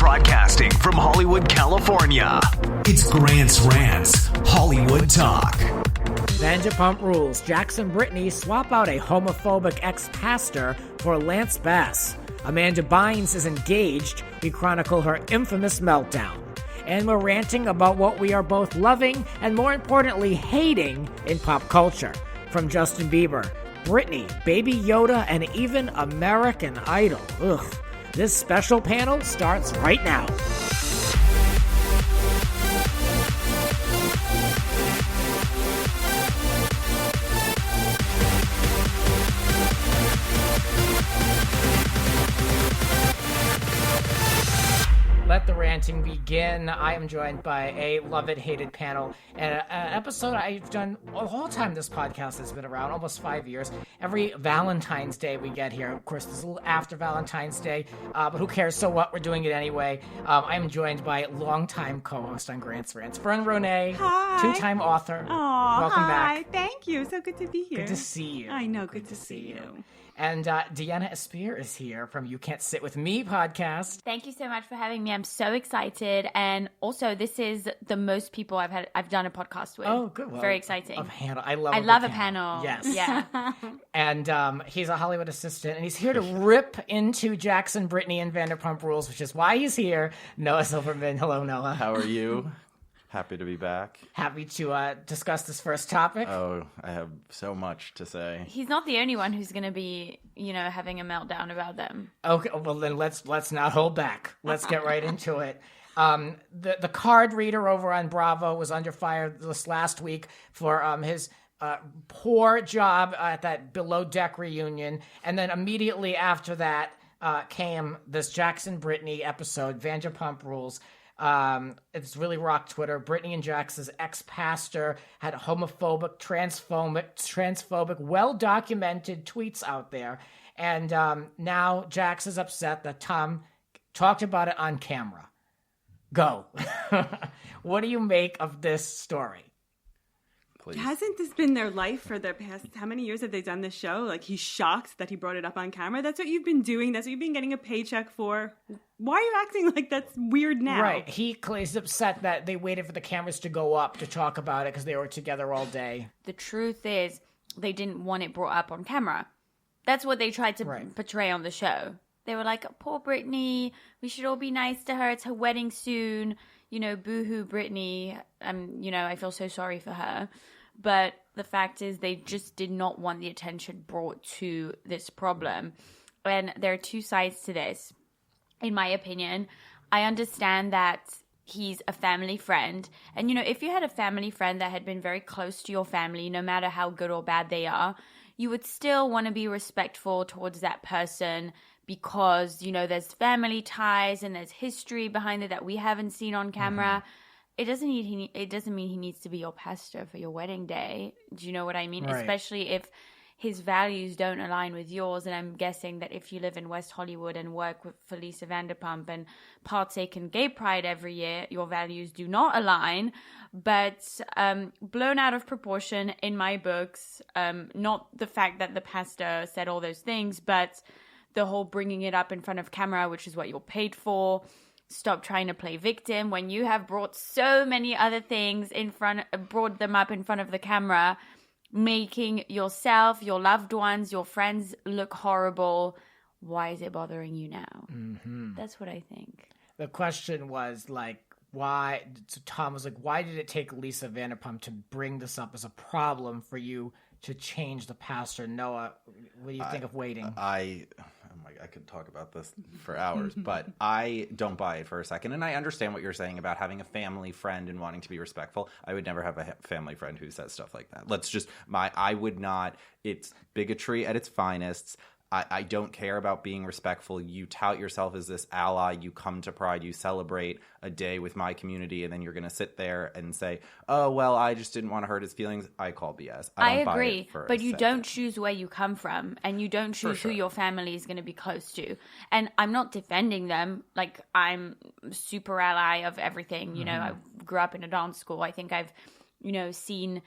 Broadcasting from Hollywood, California. It's Grant's Rants, Hollywood Talk. Vanderpump Rules. Jax and Brittany swap out a homophobic ex-pastor for Lance Bass. Amanda Bynes is engaged. We chronicle her infamous meltdown. And we're ranting about what we are both loving and, more importantly, hating in pop culture. From Justin Bieber, Britney, Baby Yoda, and even American Idol. Ugh. This special panel starts right now. Let the ranting begin. I am joined by a love-it-hated panel, and an episode I've done the whole time this podcast has been around, almost 5 years. Every Valentine's Day we get here. Of course, there's a little after Valentine's Day, but who cares? So what? We're doing it anyway. I'm joined by longtime co-host on Grant's Rants, Fern and Ronay. Hi. Two-time author. Aw, welcome hi. back. Thank you. So good to be here. Good to see you. I know. Good to see you. And Deanna Espir is here from You Can't Sit With Me podcast. Thank you so much for having me. I'm so excited. And also, this is the most people I've done a podcast with. Oh, good. Well, very exciting. A panel. I love a panel. Yes. Yeah. And he's a Hollywood assistant, and he's here to rip into Jax and Brittany and Vanderpump Rules, which is why he's here. Noah Silverman. Hello, Noah. How are you? Happy to be back. Happy to discuss this first topic. Oh, I have so much to say. He's not the only one who's going to be, having a meltdown about them. Okay, well then let's not hold back. Let's get right into it. The card reader over on Bravo was under fire this last week for his poor job at that Below Deck reunion, and then immediately after that came this Jax and Brittany episode, Vanderpump Rules. It's really rocked Twitter. Brittany and Jax's ex-pastor had homophobic, transphobic, well-documented tweets out there. And now Jax is upset that Tom talked about it on camera. Go. What do you make of this story? Please. Hasn't this been their life for the past, how many years have they done this show? Like, he's shocked that he brought it up on camera. That's what you've been doing. That's what you've been getting a paycheck for. Why are you acting like that's weird now? Right. He's upset that they waited for the cameras to go up to talk about it because they were together all day. The truth is, they didn't want it brought up on camera. That's what they tried to portray on the show. They were like, poor Britney, we should all be nice to her. It's her wedding soon. Boo-hoo Britney. I feel so sorry for her. But the fact is they just did not want the attention brought to this problem. And there are two sides to this. In my opinion, I understand that he's a family friend. And, if you had a family friend that had been very close to your family, no matter how good or bad they are, you would still want to be respectful towards that person because, there's family ties and there's history behind it that we haven't seen on camera. Mm-hmm. It doesn't mean he needs to be your pastor for your wedding day. Do you know what I mean? Right. Especially if his values don't align with yours. And I'm guessing that if you live in West Hollywood and work for Lisa Vanderpump and partake in gay pride every year, your values do not align. But blown out of proportion in my books. Not the fact that the pastor said all those things, but the whole bringing it up in front of camera, which is what you're paid for. Stop trying to play victim when you have brought so many other things brought them up in front of the camera, making yourself, your loved ones, your friends look horrible. Why is it bothering you now? Mm-hmm. That's what I think. The question was why? So Tom was like, why did it take Lisa Vanderpump to bring this up as a problem for you to change the pastor? Noah, what do you think of waiting? I could talk about this for hours, but I don't buy it for a second. And I understand what you're saying about having a family friend and wanting to be respectful. I would never have a family friend who says stuff like that. I would not. It's bigotry at its finest. I don't care about being respectful. You tout yourself as this ally. You come to Pride. You celebrate a day with my community, and then you're going to sit there and say, oh, well, I just didn't want to hurt his feelings. I call BS. I don't agree, buy it for but a you second. don't choose where you come from, and you don't choose who your family is going to be close to. And I'm not defending them. Like, I'm super ally of everything. You know, I grew up in a dance school. I think I've, seen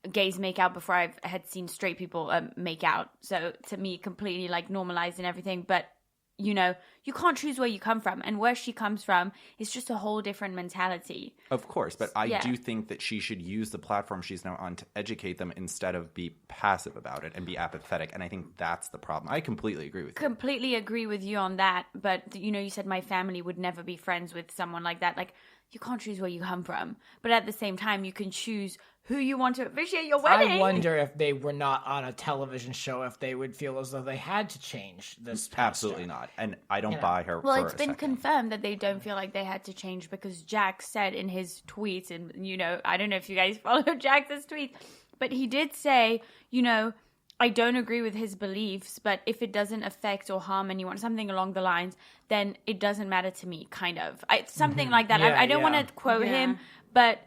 gays make out before I had seen straight people make out. So to me, completely like normalized and everything. But you know, you can't choose where you come from. And where she comes from is just a whole different mentality. Of course, but I do think that she should use the platform she's now on to educate them instead of be passive about it and be apathetic. And I think that's the problem. I completely agree with you. Completely agree with you on that. But, you know, you said my family would never be friends with someone like that. Like, you can't choose where you come from. But at the same time, you can choose who you want to officiate your wedding. I wonder if they were not on a television show, if they would feel as though they had to change this pastor. Absolutely not. And I don't buy her Well, for it's a been second. confirmed that they don't feel like they had to change because Jax said in his tweets, and, you know, I don't know if you guys follow Jax's tweets, but he did say, you know, I don't agree with his beliefs, but if it doesn't affect or harm anyone, something along the lines, then it doesn't matter to me, kind of. Something like that. Yeah, I don't want to quote him, but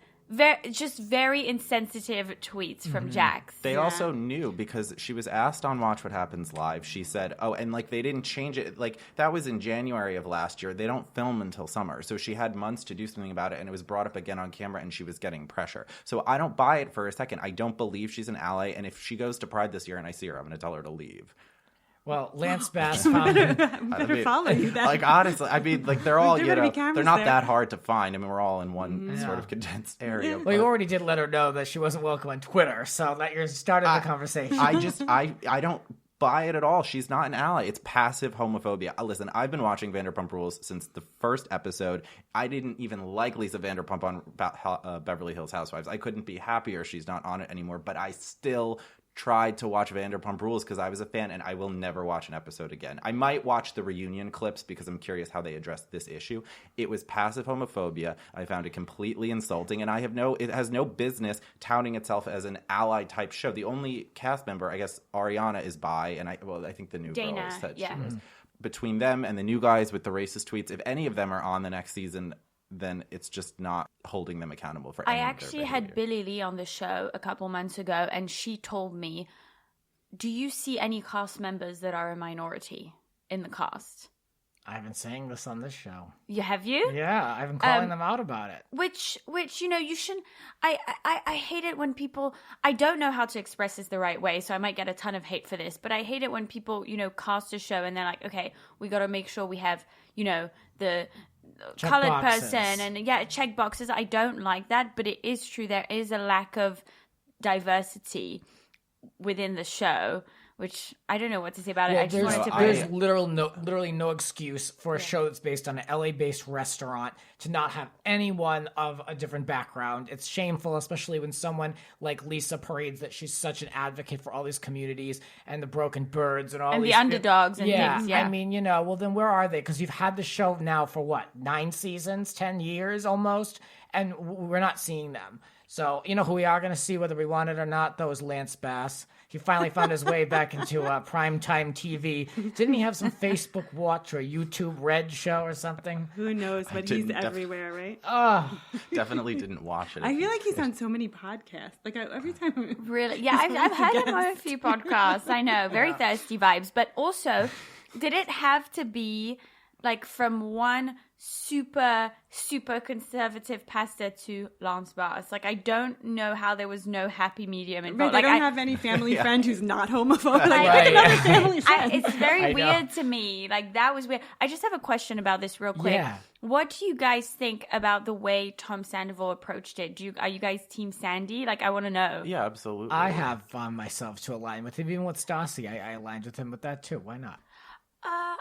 just very insensitive tweets from Jax. They also knew because she was asked on Watch What Happens Live. She said, oh, and like they didn't change it. Like that was in January of last year. They don't film until summer. So she had months to do something about it. And it was brought up again on camera and she was getting pressure. So I don't buy it for a second. I don't believe she's an ally. And if she goes to Pride this year and I see her, I'm going to tell her to leave. Well, Lance Bass found him. Better follow you then. Like, honestly, I mean, like, they're all, There you better know, be cameras they're not there. that hard to find. I mean, we're all in one sort of condensed area. Well, you already did let her know that she wasn't welcome on Twitter, so that you started the conversation. I don't buy it at all. She's not an ally. It's passive homophobia. Listen, I've been watching Vanderpump Rules since the first episode. I didn't even like Lisa Vanderpump on Beverly Hills Housewives. I couldn't be happier she's not on it anymore, but I still tried to watch Vanderpump Rules because I was a fan, and I will never watch an episode again. I might watch the reunion clips because I'm curious how they addressed this issue. It was passive homophobia. I found it completely insulting, and it has no business touting itself as an ally type show. The only cast member, I guess, Ariana is bi, and I think the new Dana, girl said yeah. she was. Between them and the new guys with the racist tweets, if any of them are on the next season, then it's just not holding them accountable for any I of their actually had behavior. Billy Lee on the show a couple months ago, and she told me, do you see any cast members that are a minority in the cast? I've been saying this on this show. Have you? Yeah, I've been calling them out about it. Which you know, you shouldn't. I hate it when people. I don't know how to express this the right way, so I might get a ton of hate for this. But I hate it when people, you know, cast a show and they're like, okay, we got to make sure we have, you know, the Check colored boxes. person and check boxes. I don't like that, but it is true. There is a lack of diversity within the show, which I don't know what to say about it. I just wanted to there's literally no excuse for a show that's based on an LA-based restaurant to not have anyone of a different background. It's shameful, especially when someone like Lisa parades that she's such an advocate for all these communities and the broken birds and all and these the underdogs and things. Yeah, I mean, you know, well then where are they? Because you've had the show now for what, 9 seasons, 10 years almost, and we're not seeing them. So, you know who we are going to see whether we want it or not, though, is Lance Bass. He finally found his way back into primetime TV. Didn't he have some Facebook Watch or YouTube Red show or something? Who knows? But he's everywhere, right? Definitely didn't watch it. I feel like he's on so many podcasts. Like every time. Really? Yeah, I've heard him on a few podcasts. I know, very thirsty vibes. But also, did it have to be like from one super conservative pastor to Lance Bass? Like, I don't know how there was no happy medium involved. They Like, don't have any family friend who's not homophobic. Right. Another family friend. It's very I know. weird to me. Like, that was weird. I just have a question about this real quick. Yeah. What do you guys think about the way Tom Sandoval approached it? Are you guys team Sandy? Like, I want to know. Yeah, absolutely. I have found myself to align with him. Even with Stassi, I aligned with him with that too. Why not?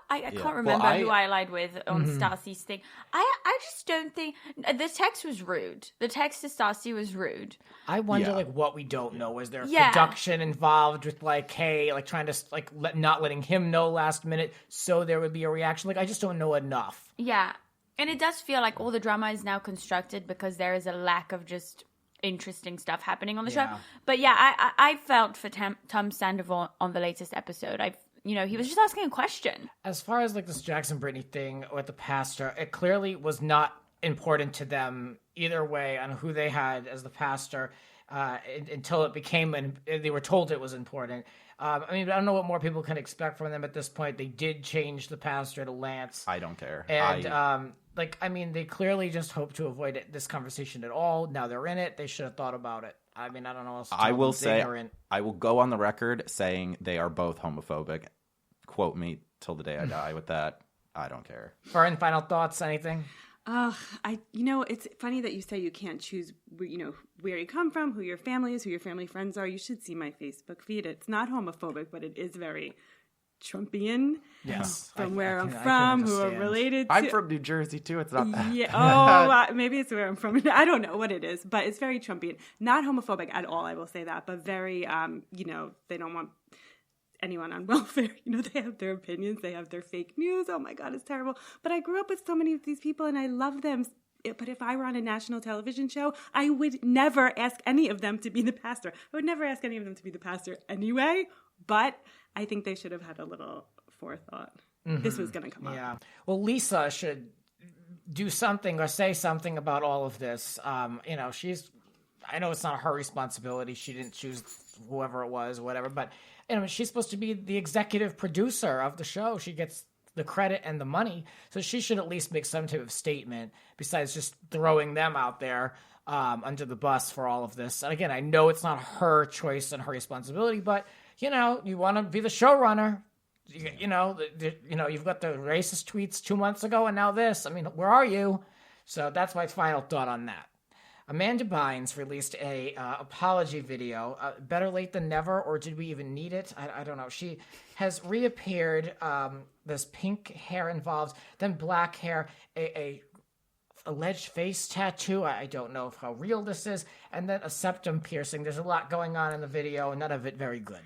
I can't remember who I allied with on Stassi's thing. I just don't think the text was rude. The text to Stassi was rude. I wonder, Yeah. like, what we don't know. Is there Yeah. production involved with, like, hey, like, trying to, like, not letting him know last minute so there would be a reaction? Like, I just don't know enough. Yeah, and it does feel like all the drama is now constructed because there is a lack of just interesting stuff happening on the show. Yeah. But yeah, I felt for Tom Sandoval on the latest episode. He was just asking a question. As far as, like, this Jax and Brittany thing with the pastor, it clearly was not important to them either way on who they had as the pastor until it became, and they were told it was important. I mean, I don't know what more people can expect from them at this point. They did change the pastor to Lance. I don't care. And, they clearly just hope to avoid this conversation at all. Now they're in it. They should have thought about it. I mean, I don't know what else to tell I will them. say, Ignorant. I will go on the record saying they are both homophobic. Quote me till the day I die with that. I don't care. Fern, final thoughts, anything? It's funny that you say you can't choose, where you come from, who your family is, who your family friends are. You should see my Facebook feed. It's not homophobic, but it is very Trumpian. Yes. From where I'm from, who are related to. I'm from New Jersey, too. It's not that. Yeah. Maybe it's where I'm from. I don't know what it is, but it's very Trumpian. Not homophobic at all, I will say that, but very, they don't want anyone on welfare. They have their opinions. They have their fake news. Oh my God, it's terrible. But I grew up with so many of these people and I love them. But if I were on a national television show, I would never ask any of them to be the pastor. I would never ask any of them to be the pastor anyway. But I think they should have had a little forethought. Mm-hmm. This was going to come up. Yeah. Well, Lisa should do something or say something about all of this. I know it's not her responsibility. She didn't choose whoever it was, whatever. But she's supposed to be the executive producer of the show. She gets the credit and the money. So she should at least make some type of statement besides just throwing them out there under the bus for all of this. And again, I know it's not her choice and her responsibility, but, you want to be the showrunner. You've got the racist tweets 2 months ago and now this. I mean, where are you? So that's my final thought on that. Amanda Bynes released a apology video. Better late than never, or did we even need it? I don't know. She has reappeared. There's pink hair involved, then black hair, a alleged face tattoo. I don't know how real this is, and then a septum piercing. There's a lot going on in the video, none of it very good.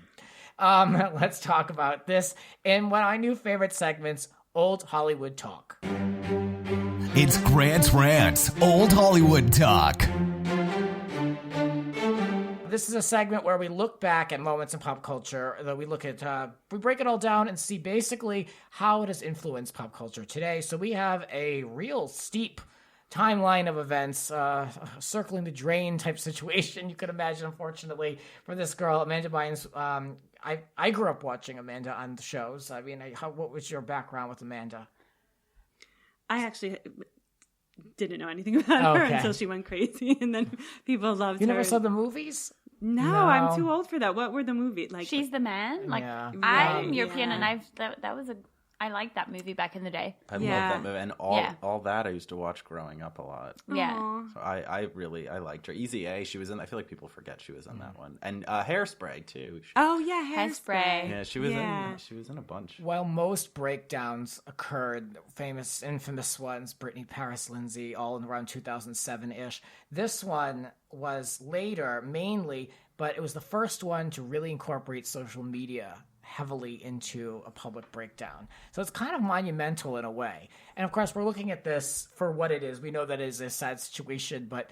Let's talk about this in one of my new favorite segments, Old Hollywood Talk. It's Grant's Rants, Old Hollywood Talk. This is a segment where we look back at moments in pop culture, that we look at, we break it all down and see basically how it has influenced pop culture today. So we have a real steep timeline of events, circling the drain type situation you could imagine, unfortunately, for this girl, Amanda Bynes. I grew up watching Amanda on the shows. I mean, what was your background with Amanda? I actually didn't know anything about her until she went crazy, and then people loved her. You never saw the movies? No, I'm too old for that. What were the movies? Like She's the Man? Like, Yeah. I'm European, and I liked that movie back in the day. I love that movie. And all that I used to watch growing up a lot. Yeah. So I liked her. Easy A, she was in, I feel like people forget she was in that one. And Hairspray, too. Oh, yeah, Hairspray. Yeah, she was in a bunch. While most breakdowns occurred, infamous ones, Britney, Paris, Lindsay, all in around 2007-ish. This one was later, mainly, but it was the first one to really incorporate social media heavily into a public breakdown. So it's kind of monumental in a way. And of course, we're looking at this for what it is. We know that it is a sad situation, but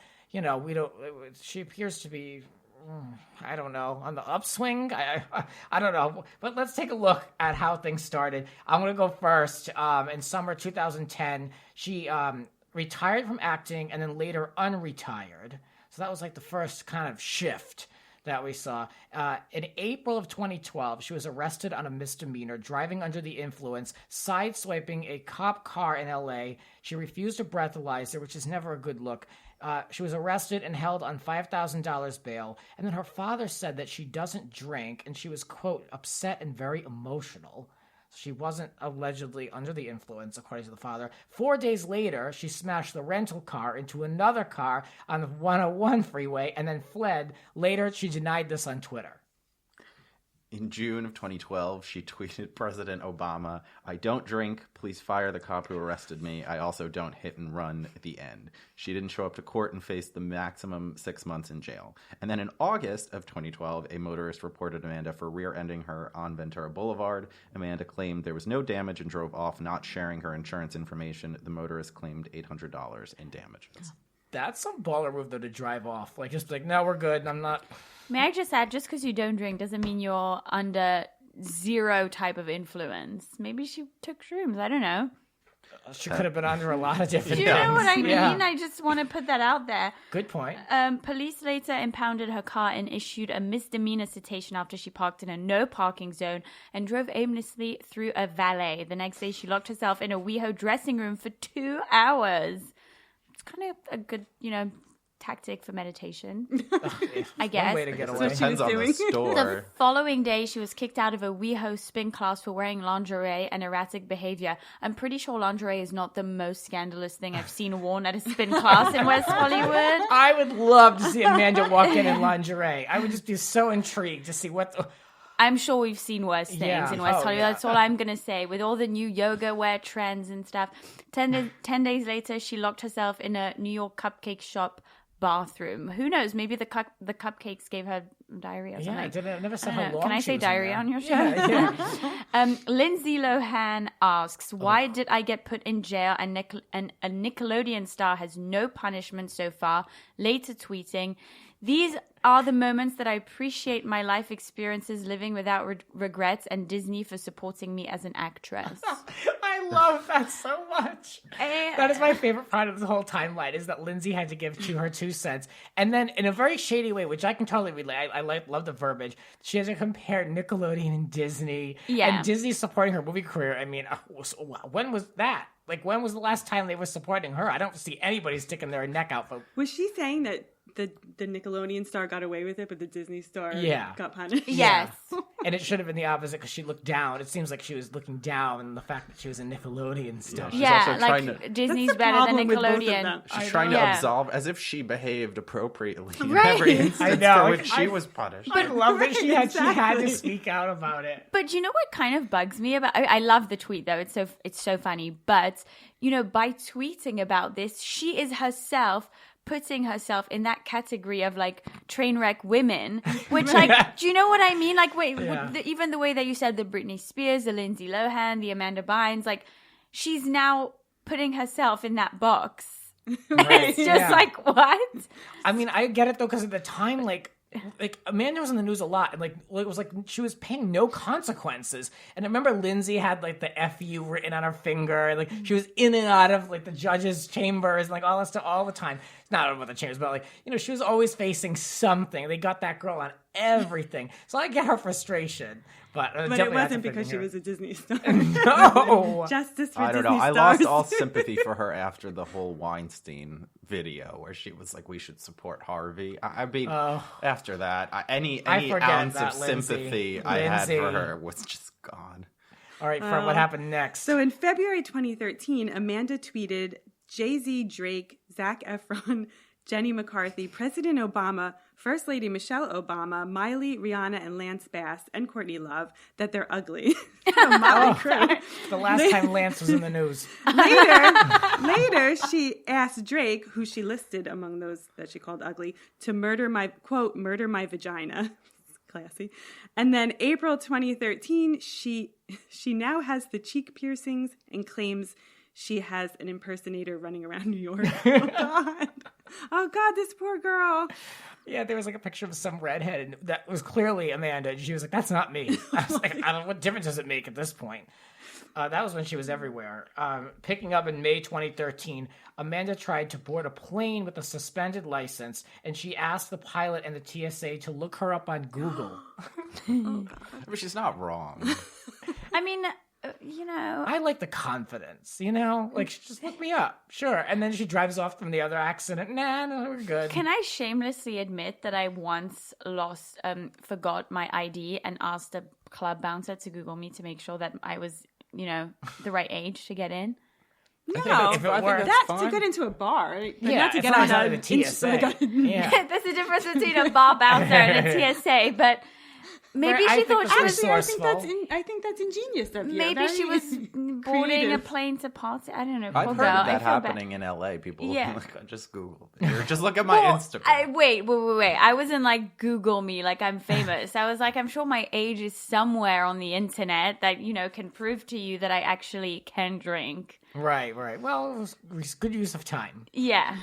she appears to be, I don't know, on the upswing. I don't know. But let's take a look at how things started. I'm going to go first. In summer 2010, she retired from acting and then later unretired. So that was like the first kind of shift that we saw. In April of 2012, she was arrested on a misdemeanor, driving under the influence, sideswiping a cop car in LA. She refused a breathalyzer, which is never a good look. She was arrested and held on $5,000 bail. And then her father said that she doesn't drink, and she was, quote, upset and very emotional. She wasn't allegedly under the influence, according to the father. 4 days later, she smashed the rental car into another car on the 101 freeway and then fled. Later, she denied this on Twitter. In June of 2012, she tweeted President Obama, "I don't drink. Please fire the cop who arrested me. I also don't hit and run at the end." She didn't show up to court and faced the maximum 6 months in jail. And then in August of 2012, a motorist reported Amanda for rear-ending her on Ventura Boulevard. Amanda claimed there was no damage and drove off, not sharing her insurance information. The motorist claimed $800 in damages. That's some baller move, though, to drive off. No, we're good. I'm not... May I just add, just because you don't drink doesn't mean you're under zero type of influence. Maybe she took shrooms. I don't know. She could have been under a lot of different things. things. You know what I mean? Yeah. I just want to put that out there. Good point. Police later impounded her car and issued a misdemeanor citation after she parked in a no parking zone and drove aimlessly through a valet. The next day, she locked herself in a WeHo dressing room for 2 hours. It's kind of a good, tactic for meditation, I guess. One way to get away. Depends on the store. The following day, she was kicked out of a WeHo spin class for wearing lingerie and erratic behavior. I'm pretty sure lingerie is not the most scandalous thing I've seen worn at a spin class in West Hollywood. I would love to see Amanda walk in lingerie. I would just be so intrigued to see what... I'm sure we've seen worse things in West Hollywood. Yeah. That's all I'm going to say. With all the new yoga wear trends and stuff. 10 days later, she locked herself in a New York cupcake shop bathroom. Who knows? Maybe the cupcakes gave her diarrhea or something. Yeah, I never said how long Can I she say was diarrhea in on your show? Yeah. Lindsay Lohan asks, why did I get put in jail and a Nickelodeon star has no punishment so far? Later tweeting, these are the moments that I appreciate my life experiences living without regrets and Disney for supporting me as an actress. I love that so much. That is my favorite part of the whole timeline, is that Lindsay had to give her 2 cents. And then in a very shady way, which I can totally relate, I love the verbiage, she has to compare Nickelodeon and Disney. Yeah. And Disney supporting her movie career. I mean, when was that? Like, when was the last time they were supporting her? I don't see anybody sticking their neck out for... Was she saying that the Nickelodeon star got away with it, but the Disney star got punished? Yes. And it should have been the opposite, because she looked down. It seems like she was looking down on the fact that she was a Nickelodeon star. Yeah, also like trying Disney's That's the better than problem with both of Nickelodeon. them. She's trying to Yeah. absolve, as if she behaved appropriately in Right. every instance I know. for which she was punished. I love that she had to Exactly. speak out about it. But you know what kind of bugs me about? I love the tweet though; it's so funny. But you know, by tweeting about this, she is herself putting herself in that category of like train wreck women, which like, do you know what I mean? Like, wait, even the way that you said the Britney Spears, the Lindsay Lohan, the Amanda Bynes, like she's now putting herself in that box. Right. It's just like, what? I mean, I get it though, because at the time, like Amanda was in the news a lot, and it was like she was paying no consequences. And I remember Lindsay had like the "FU" written on her finger, and like she was in and out of like the judges' chambers, and like all that stuff all the time. It's not about the chambers, but like, you know, she was always facing something. They got that girl on everything, so I get her frustration. But it wasn't because she was a Disney star. No. Justice for I don't Disney know. I stars. lost all sympathy for her after the whole Weinstein video where she was like, "We should support Harvey." I mean, after that, any forget ounce that, of Lindsay. sympathy I had Lindsay. for her was just gone. All right, Fern, what happened next? So in February 2013, Amanda tweeted, Jay-Z, Drake, Zac Efron, Jenny McCarthy, President Obama, First Lady Michelle Obama, Miley, Rihanna, and Lance Bass, and Courtney Love, that they're ugly. The last time Lance was in the news. Later, she asked Drake, who she listed among those that she called ugly, to murder my vagina. Classy. And then April 2013, she now has the cheek piercings and claims she has an impersonator running around New York. Oh God, this poor girl. Yeah, there was like a picture of some redhead, and that was clearly Amanda. And she was like, "That's not me." I was like, "I don't know, what difference does it make at this point?" That was when she was everywhere. Picking up in May 2013, Amanda tried to board a plane with a suspended license, and she asked the pilot and the TSA to look her up on Google. But she's not wrong. I mean, you know, I like the confidence, you know? Like, just look me up. Sure. And then she drives off from the other accident. Nah, no, we're good. can I shamelessly admit that I once forgot my ID and asked a club bouncer to Google me to make sure that I was, you know, the right age to get in? No, I think that's fine. to get into a bar. Like, Yeah, not to it's get not on exactly a the TSA. Yeah. There's a difference between a bar bouncer and a TSA, but maybe I she think thought that's she was. resourceful. I think that's ingenious of you. Maybe she was boarding a creative. plane to party. I don't know. I've Poor heard girl. of that I feel bad. happening in LA. People just Google it. Or just look at my Instagram. Wait. I wasn't like Google me like I'm famous. I was like, I'm sure my age is somewhere on the internet that, you know, can prove to you that I actually can drink. Right. Well, it was good use of time. Yeah.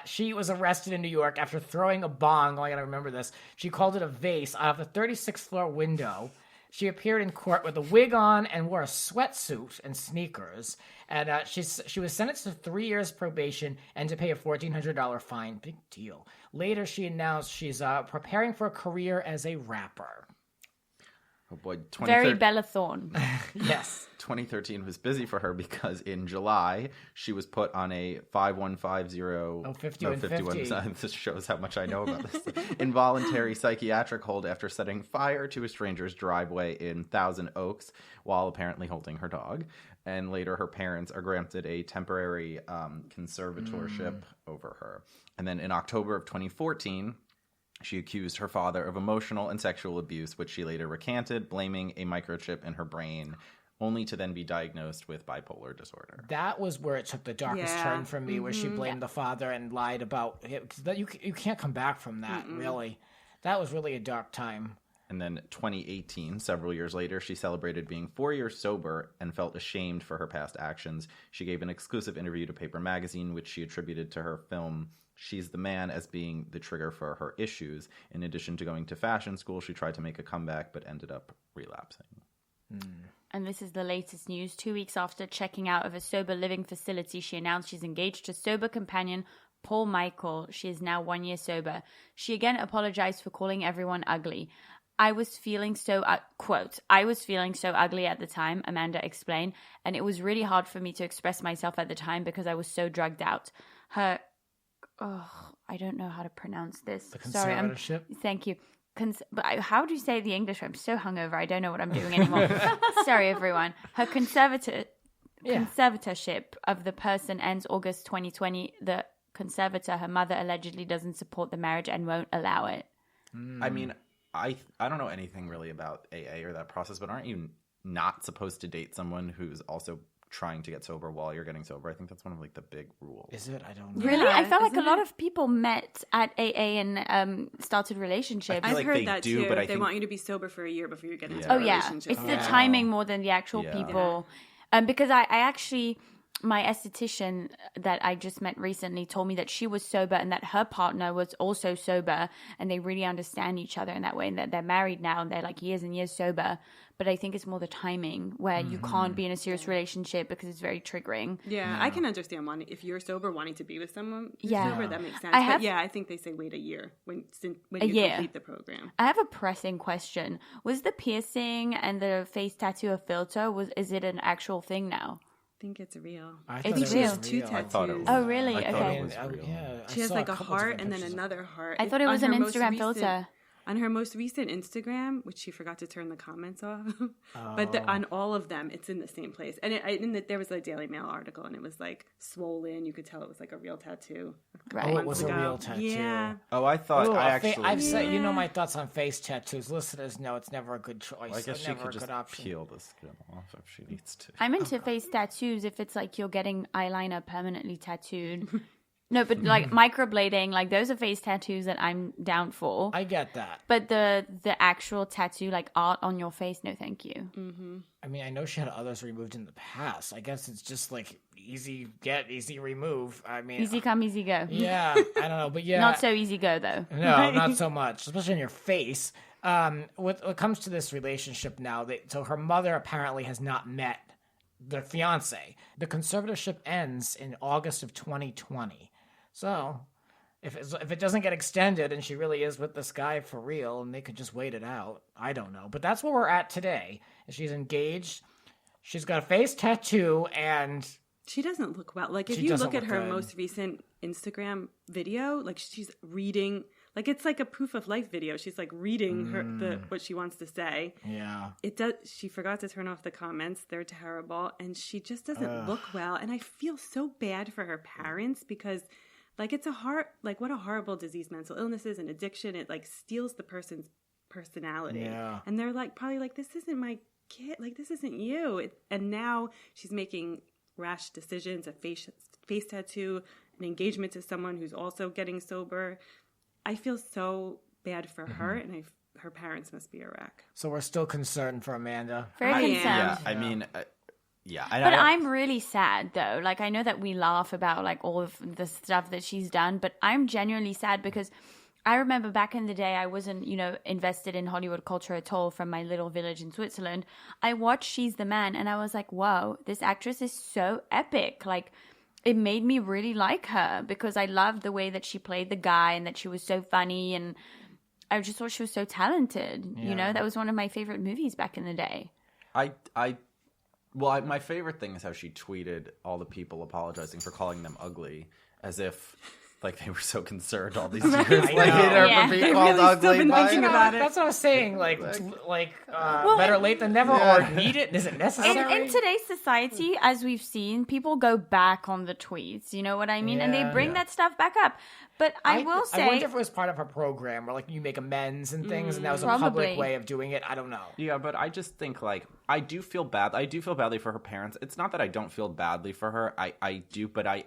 She was arrested in New York after throwing a bong. Oh, I gotta remember this. She called it a vase out of the 36th floor window. She appeared in court with a wig on and wore a sweatsuit and sneakers. And she was sentenced to 3 years probation and to pay a $1,400 fine. Big deal. Later, she announced she's preparing for a career as a rapper. Oh boy, Very Bella Thorne. Yes. 2013 was busy for her because in July she was put on a 5150 this shows how much I know about this involuntary psychiatric hold after setting fire to a stranger's driveway in Thousand Oaks while apparently holding her dog. And later her parents are granted a temporary conservatorship over her. And then in October of 2014, she accused her father of emotional and sexual abuse, which she later recanted, blaming a microchip in her brain, only to then be diagnosed with bipolar disorder. That was where it took the darkest turn for me, where she blamed the father and lied about it. 'Cause you can't come back from that, really. That was really a dark time. And then 2018, several years later, she celebrated being 4 years sober and felt ashamed for her past actions. She gave an exclusive interview to Paper Magazine, which she attributed to her film She's the Man as being the trigger for her issues. In addition to going to fashion school, she tried to make a comeback but ended up relapsing. And this is the latest news. 2 weeks after checking out of a sober living facility, she announced she's engaged to sober companion Paul Michael. She is now 1 year sober. She again apologized for calling everyone ugly. I was feeling so, quote, I was feeling so ugly at the time, Amanda explained, and it was really hard for me to express myself at the time because I was so drugged out. I don't know how to pronounce this. The conservatorship? Thank you. But how do you say the English? I'm so hungover. I don't know what I'm doing anymore. Sorry, everyone. Her conservatorship of the person ends August 2020. The conservator, her mother, allegedly doesn't support the marriage and won't allow it. I mean, I don't know anything really about AA or that process, but aren't you not supposed to date someone who's also trying to get sober while you're getting sober? I think that's one of like the big rules. Is it? I don't know. Really? I felt like a lot of people met at AA and started relationships. I've like heard they that do, too. but I they think- want you to be sober for a year before you get into Oh a yeah, relationship. it's the timing more than the actual people. Because I actually, my esthetician that I just met recently told me that she was sober and that her partner was also sober, and they really understand each other in that way, and that they're married now and they're like years and years sober. But I think it's more the timing where you can't be in a serious relationship because it's very triggering. Yeah, I can understand if you're sober, wanting to be with someone who's Yeah. sober, that makes sense. I think they say wait a year when you year. complete the program. I have a pressing question. Was the piercing and the face tattoo a filter? Is it an actual thing now? I think it's real. I It's thought it real. was Two real. tattoos. thought it was. Oh, really? I thought Okay. it was real. She has like a heart and then another heart. I thought it was On an her most Instagram recent- filter. On her most recent Instagram, which she forgot to turn the comments off, but on all of them, it's in the same place. And there was a Daily Mail article, and it was like swollen. You could tell it was like a real tattoo. Right. Oh, it was a real tattoo. Yeah. Oh, I thought Ooh, I actually. I've said, you know my thoughts on face tattoos. Listeners know it's never a good choice. I guess she never could a just good option. peel the skin off if she needs to. I'm into face tattoos if it's like you're getting eyeliner permanently tattooed. No, but like microblading, like those are face tattoos that I'm down for. I get that. But the actual tattoo, like art on your face, no thank you. I mean, I know she had others removed in the past. I guess it's just like easy get, easy remove. I mean, Easy come, easy go. yeah, I don't know, but yeah, Not so easy go though. No, not so much, especially in your face. What comes to this relationship now, so her mother apparently has not met the fiance. The conservatorship ends in August of 2020. So if it doesn't get extended and she really is with this guy for real and they could just wait it out, I don't know. But that's where we're at today. She's engaged. She's got a face tattoo and... She doesn't look well. Like, if She you doesn't look at look her good. most recent Instagram video, like, she's reading... Like, it's like a proof of life video. She's, like, reading what she wants to say. Yeah. She forgot to turn off the comments. They're terrible. And she just doesn't look well. And I feel so bad for her parents because... Like, what a horrible disease mental illness is and addiction. It, like, steals the person's personality. Yeah. And they're, like, probably like, this isn't my kid. Like, this isn't you. And now she's making rash decisions, a face tattoo, an engagement to someone who's also getting sober. I feel so bad for her, and her parents must be a wreck. So we're still concerned for Amanda. Very concerned. Yeah, I mean, yeah. But I'm really sad though. Like, I know that we laugh about like all of the stuff that she's done, but I'm genuinely sad because I remember back in the day, I wasn't, invested in Hollywood culture at all from my little village in Switzerland. I watched She's the Man and I was like, whoa, this actress is so epic. Like, it made me really like her because I loved the way that she played the guy and that she was so funny. And I just thought she was so talented. You know, that was one of my favorite movies back in the day. My favorite thing is how she tweeted all the people apologizing for calling them ugly, as if like they were so concerned all these years later for being called ugly. That's what I was saying. Better late than never, or need it? Is it necessary? In today's society, as we've seen, people go back on the tweets. You know what I mean? And they bring that stuff back up. But I will say, I wonder if it was part of her program where you make amends and things, and that was a public way of doing it. I don't know. Yeah, but I just think I do feel bad. I do feel badly for her parents. It's not that I don't feel badly for her. I do, but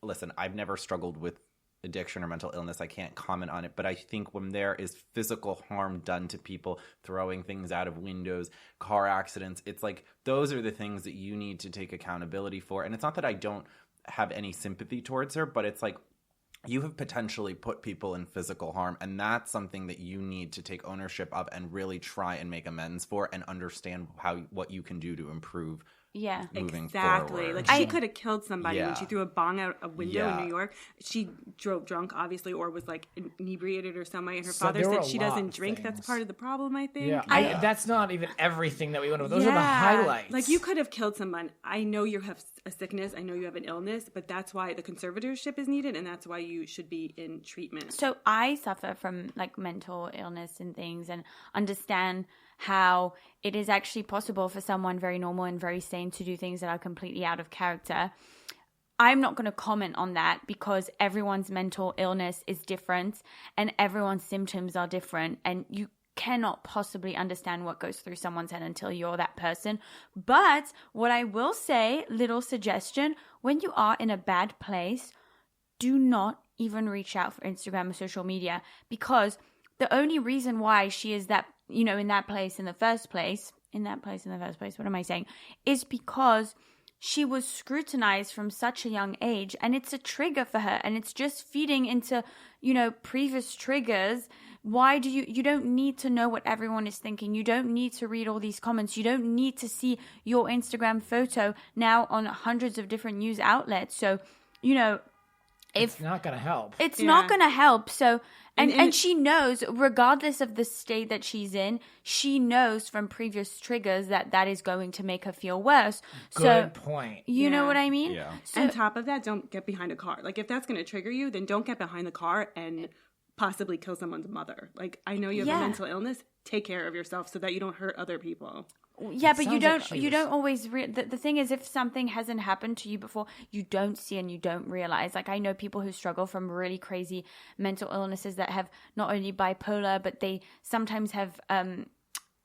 listen. I've never struggled with addiction or mental illness. I can't comment on it, but I think when there is physical harm done to people, throwing things out of windows, car accidents, it's those are the things that you need to take accountability for. And it's not that I don't have any sympathy towards her, but it's you have potentially put people in physical harm, and that's something that you need to take ownership of and really try and make amends for and understand what you can do to improve. Yeah, moving exactly. Forward. She could have killed somebody when she threw a bong out a window in New York. She drove drunk, obviously, or was inebriated or some way. And her father said she doesn't drink. That's part of the problem, I think. Yeah, that's not even everything that we went over. Those are the highlights. You could have killed someone. I know you have a sickness. I know you have an illness, but that's why the conservatorship is needed, and that's why you should be in treatment. So I suffer from mental illness and things, and understand how it is actually possible for someone very normal and very sane to do things that are completely out of character. I'm not going to comment on that because everyone's mental illness is different and everyone's symptoms are different, and you cannot possibly understand what goes through someone's head until you're that person. But what I will say, little suggestion, when you are in a bad place, do not even reach out for Instagram or social media, because the only reason why she is that, in that place in the first place, what am I saying, is because she was scrutinized from such a young age, and it's a trigger for her, and it's just feeding into, previous triggers. Why do you don't need to know what everyone is thinking. You don't need to read all these comments. You don't need to see your Instagram photo now on hundreds of different news outlets. So, it's not going to help. It's not going to help. So, and she knows, regardless of the state that she's in, she knows from previous triggers that is going to make her feel worse. Good point. You know what I mean? Yeah. So, on top of that, don't get behind a car. If that's going to trigger you, then don't get behind the car and possibly kill someone's mother. I know you have a mental illness. Take care of yourself so that you don't hurt other people. Yeah, but you don't always the thing is, if something hasn't happened to you before, you don't see and you don't realize. I know people who struggle from really crazy mental illnesses that have not only bipolar, but they sometimes have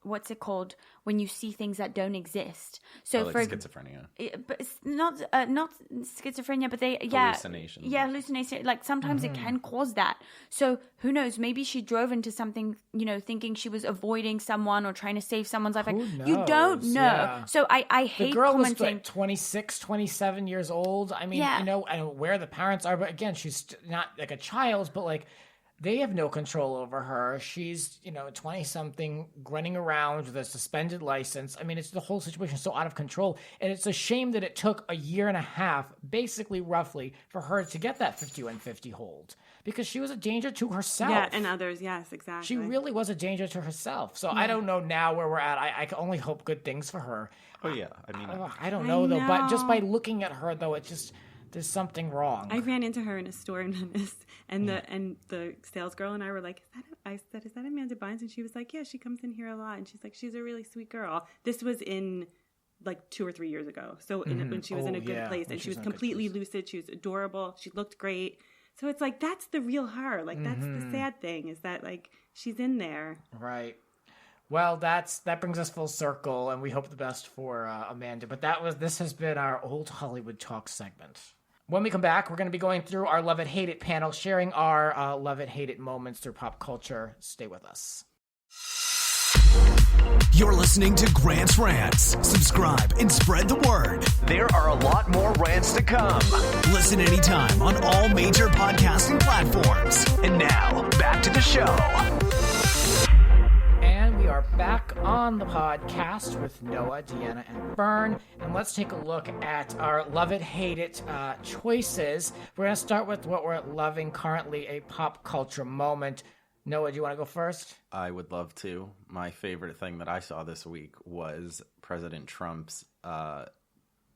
what's it called when you see things that don't exist. So for schizophrenia, but it's not schizophrenia, but they hallucination. Yeah, hallucination. Sometimes it can cause that. So who knows? Maybe she drove into something, thinking she was avoiding someone or trying to save someone's life. You don't know. Yeah. So I hate the girl commenting. was 26, 27 years old. I mean, I know where the parents are, but again, she's not a child, but they have no control over her. She's, 20-something, running around with a suspended license. I mean, it's the whole situation so out of control. And it's a shame that it took a year and a half, basically, roughly, for her to get that 5150 hold. Because she was a danger to herself. Yeah, and others, yes, exactly. She really was a danger to herself. So I don't know now where we're at. I can only hope good things for her. Oh, yeah. I mean, I don't know, though. But just by looking at her, though, it just... There's something wrong. I ran into her in a store in Venice, and the sales girl and I were like, "Is that Amanda Bynes?" And she was like, "Yeah, she comes in here a lot." And she's like, "She's a really sweet girl." This was in 2 or 3 years ago, so when she was in a good place, and she was completely lucid. She was adorable. She looked great. So it's that's the real her. That's the sad thing, is that she's in there. Right. Well, that brings us full circle, and we hope the best for Amanda. But this has been our Old Hollywood Talk segment. When we come back, we're going to be going through our Love It, Hate It panel, sharing our Love It, Hate It moments through pop culture. Stay with us. You're listening to Grant's Rants. Subscribe and spread the word. There are a lot more rants to come. Listen anytime on all major podcasting platforms. And now, back to the show. We are back on the podcast with Noah, Deanna, and Fern, and let's take a look at our Love It, Hate It choices. We're going to start with what we're loving currently, a pop culture moment. Noah, do you want to go first? I would love to. My favorite thing that I saw this week was President Trump's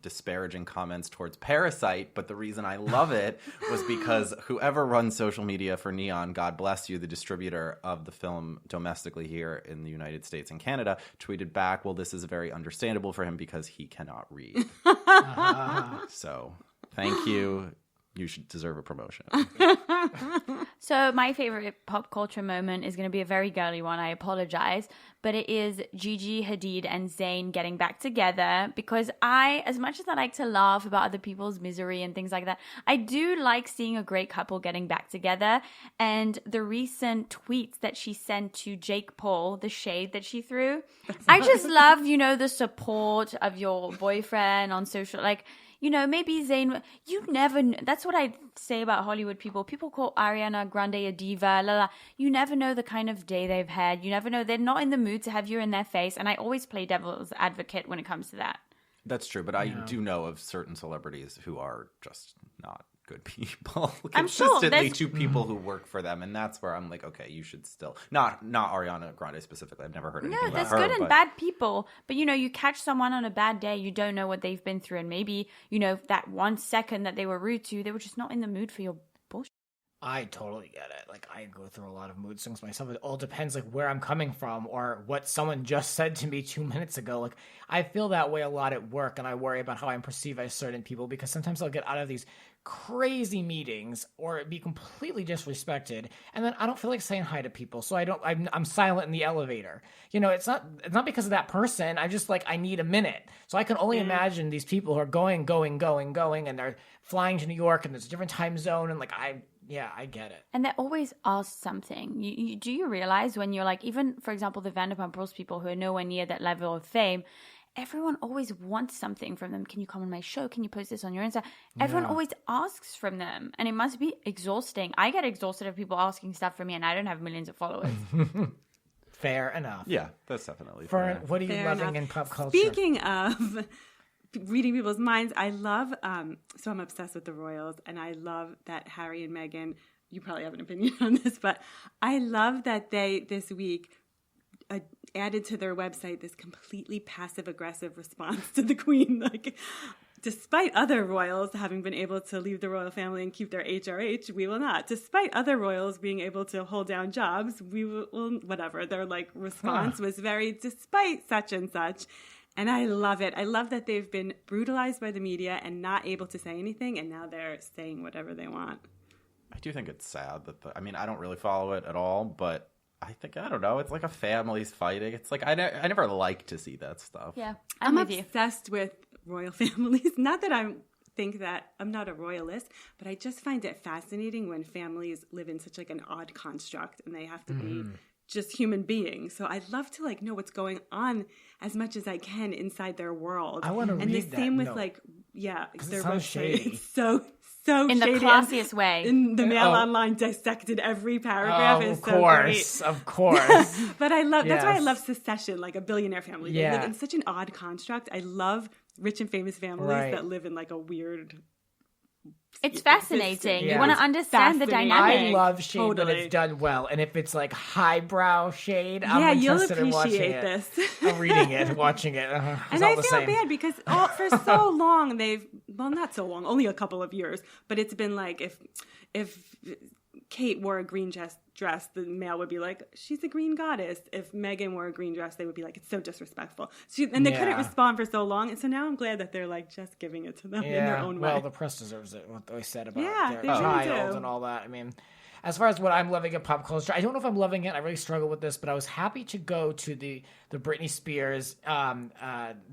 disparaging comments towards Parasite, but the reason I love it was because whoever runs social media for Neon, God bless you, the distributor of the film domestically here in the United States and Canada, tweeted back, well, this is very understandable for him because he cannot read. So, thank you. You should deserve a promotion. So my favorite pop culture moment is going to be a very girly one. I apologize. But it is Gigi Hadid and Zayn getting back together, because as much as I like to laugh about other people's misery and things like that, I do like seeing a great couple getting back together. And the recent tweets that she sent to Jake Paul, the shade that she threw, I just love, the support of your boyfriend on social, maybe Zayn, you never know. That's what I say about Hollywood people. People call Ariana Grande a diva, la la. You never know the kind of day they've had. You never know. They're not in the mood to have you in their face. And I always play devil's advocate when it comes to that. That's true, but I do know of certain celebrities who are just not good people. I'm sure consistently to people who work for them, and that's where I'm like, okay, you should still not Ariana Grande specifically. I've never heard anything about her. No, there's good and bad people, but you catch someone on a bad day, you don't know what they've been through, and maybe that 1 second that they were rude to you, they were just not in the mood for your bullshit. I totally get it. Like, I go through a lot of mood swings myself. It all depends, where I'm coming from or what someone just said to me 2 minutes ago. Like, I feel that way a lot at work, and I worry about how I'm perceived by certain people, because sometimes I'll get out of these crazy meetings or be completely disrespected, and then I don't feel like saying hi to people, so I'm silent in the elevator. It's not because of that person. I just I need a minute. So I can only imagine these people who are going, and they're flying to New York, and there's a different time zone, and I get it. And they always ask something. Do you realize when you're even, for example, the Vanderpump Rules people who are nowhere near that level of fame, everyone always wants something from them. Can you come on my show? Can you post this on your Insta? Everyone always asks from them. And it must be exhausting. I get exhausted of people asking stuff from me, and I don't have millions of followers. Fair enough. Yeah, that's definitely Fern, fair. what are you Fair loving enough. in pop culture? Speaking of reading people's minds, I love, so I'm obsessed with the royals, and I love that Harry and Meghan, you probably have an opinion on this, but I love that they, this week, added to their website this completely passive-aggressive response to the Queen. Despite other royals having been able to leave the royal family and keep their HRH, we will not. Despite other royals being able to hold down jobs, we will whatever. Their response was very, despite such and such. And I love it. I love that they've been brutalized by the media and not able to say anything, and now they're saying whatever they want. I do think it's sad that I don't really follow it at all, but I don't know. It's like a family's fighting. It's I never like to see that stuff. Yeah, I'm with you. obsessed with royal families. Not that I'm not a royalist, but I just find it fascinating when families live in such an odd construct and they have to be just human beings. So I'd love to know what's going on as much as I can inside their world. I want to read that. And the same with their website. Shady. It's so in shady. the classiest way. In the Mail Online dissected every paragraph. Is so great. Of course. But I love that's why I love Succession, a billionaire family. They Yeah. live in such an odd construct. I love rich and famous families that live in a weird. It's fascinating. Yeah. You want to understand the Fascinating. dynamic. I love shade when Totally. it's done well, and if it's highbrow shade, I'm you'll interested in watching appreciate it. this. I'm reading it, watching it. It's And all I the feel same. bad because for so long not so long, only a couple of years, but it's been if Kate wore a green dress, the Mail would be she's a green goddess. If Meghan wore a green dress, they would be it's so disrespectful. And they couldn't respond for so long, and so now I'm glad that they're just giving it to them in their own way. Well, the press deserves it. What they said about they their really child do. and all that. I mean, as far as what I'm loving in pop culture, I don't know if I'm loving it. I really struggle with this, but I was happy to go to the Britney Spears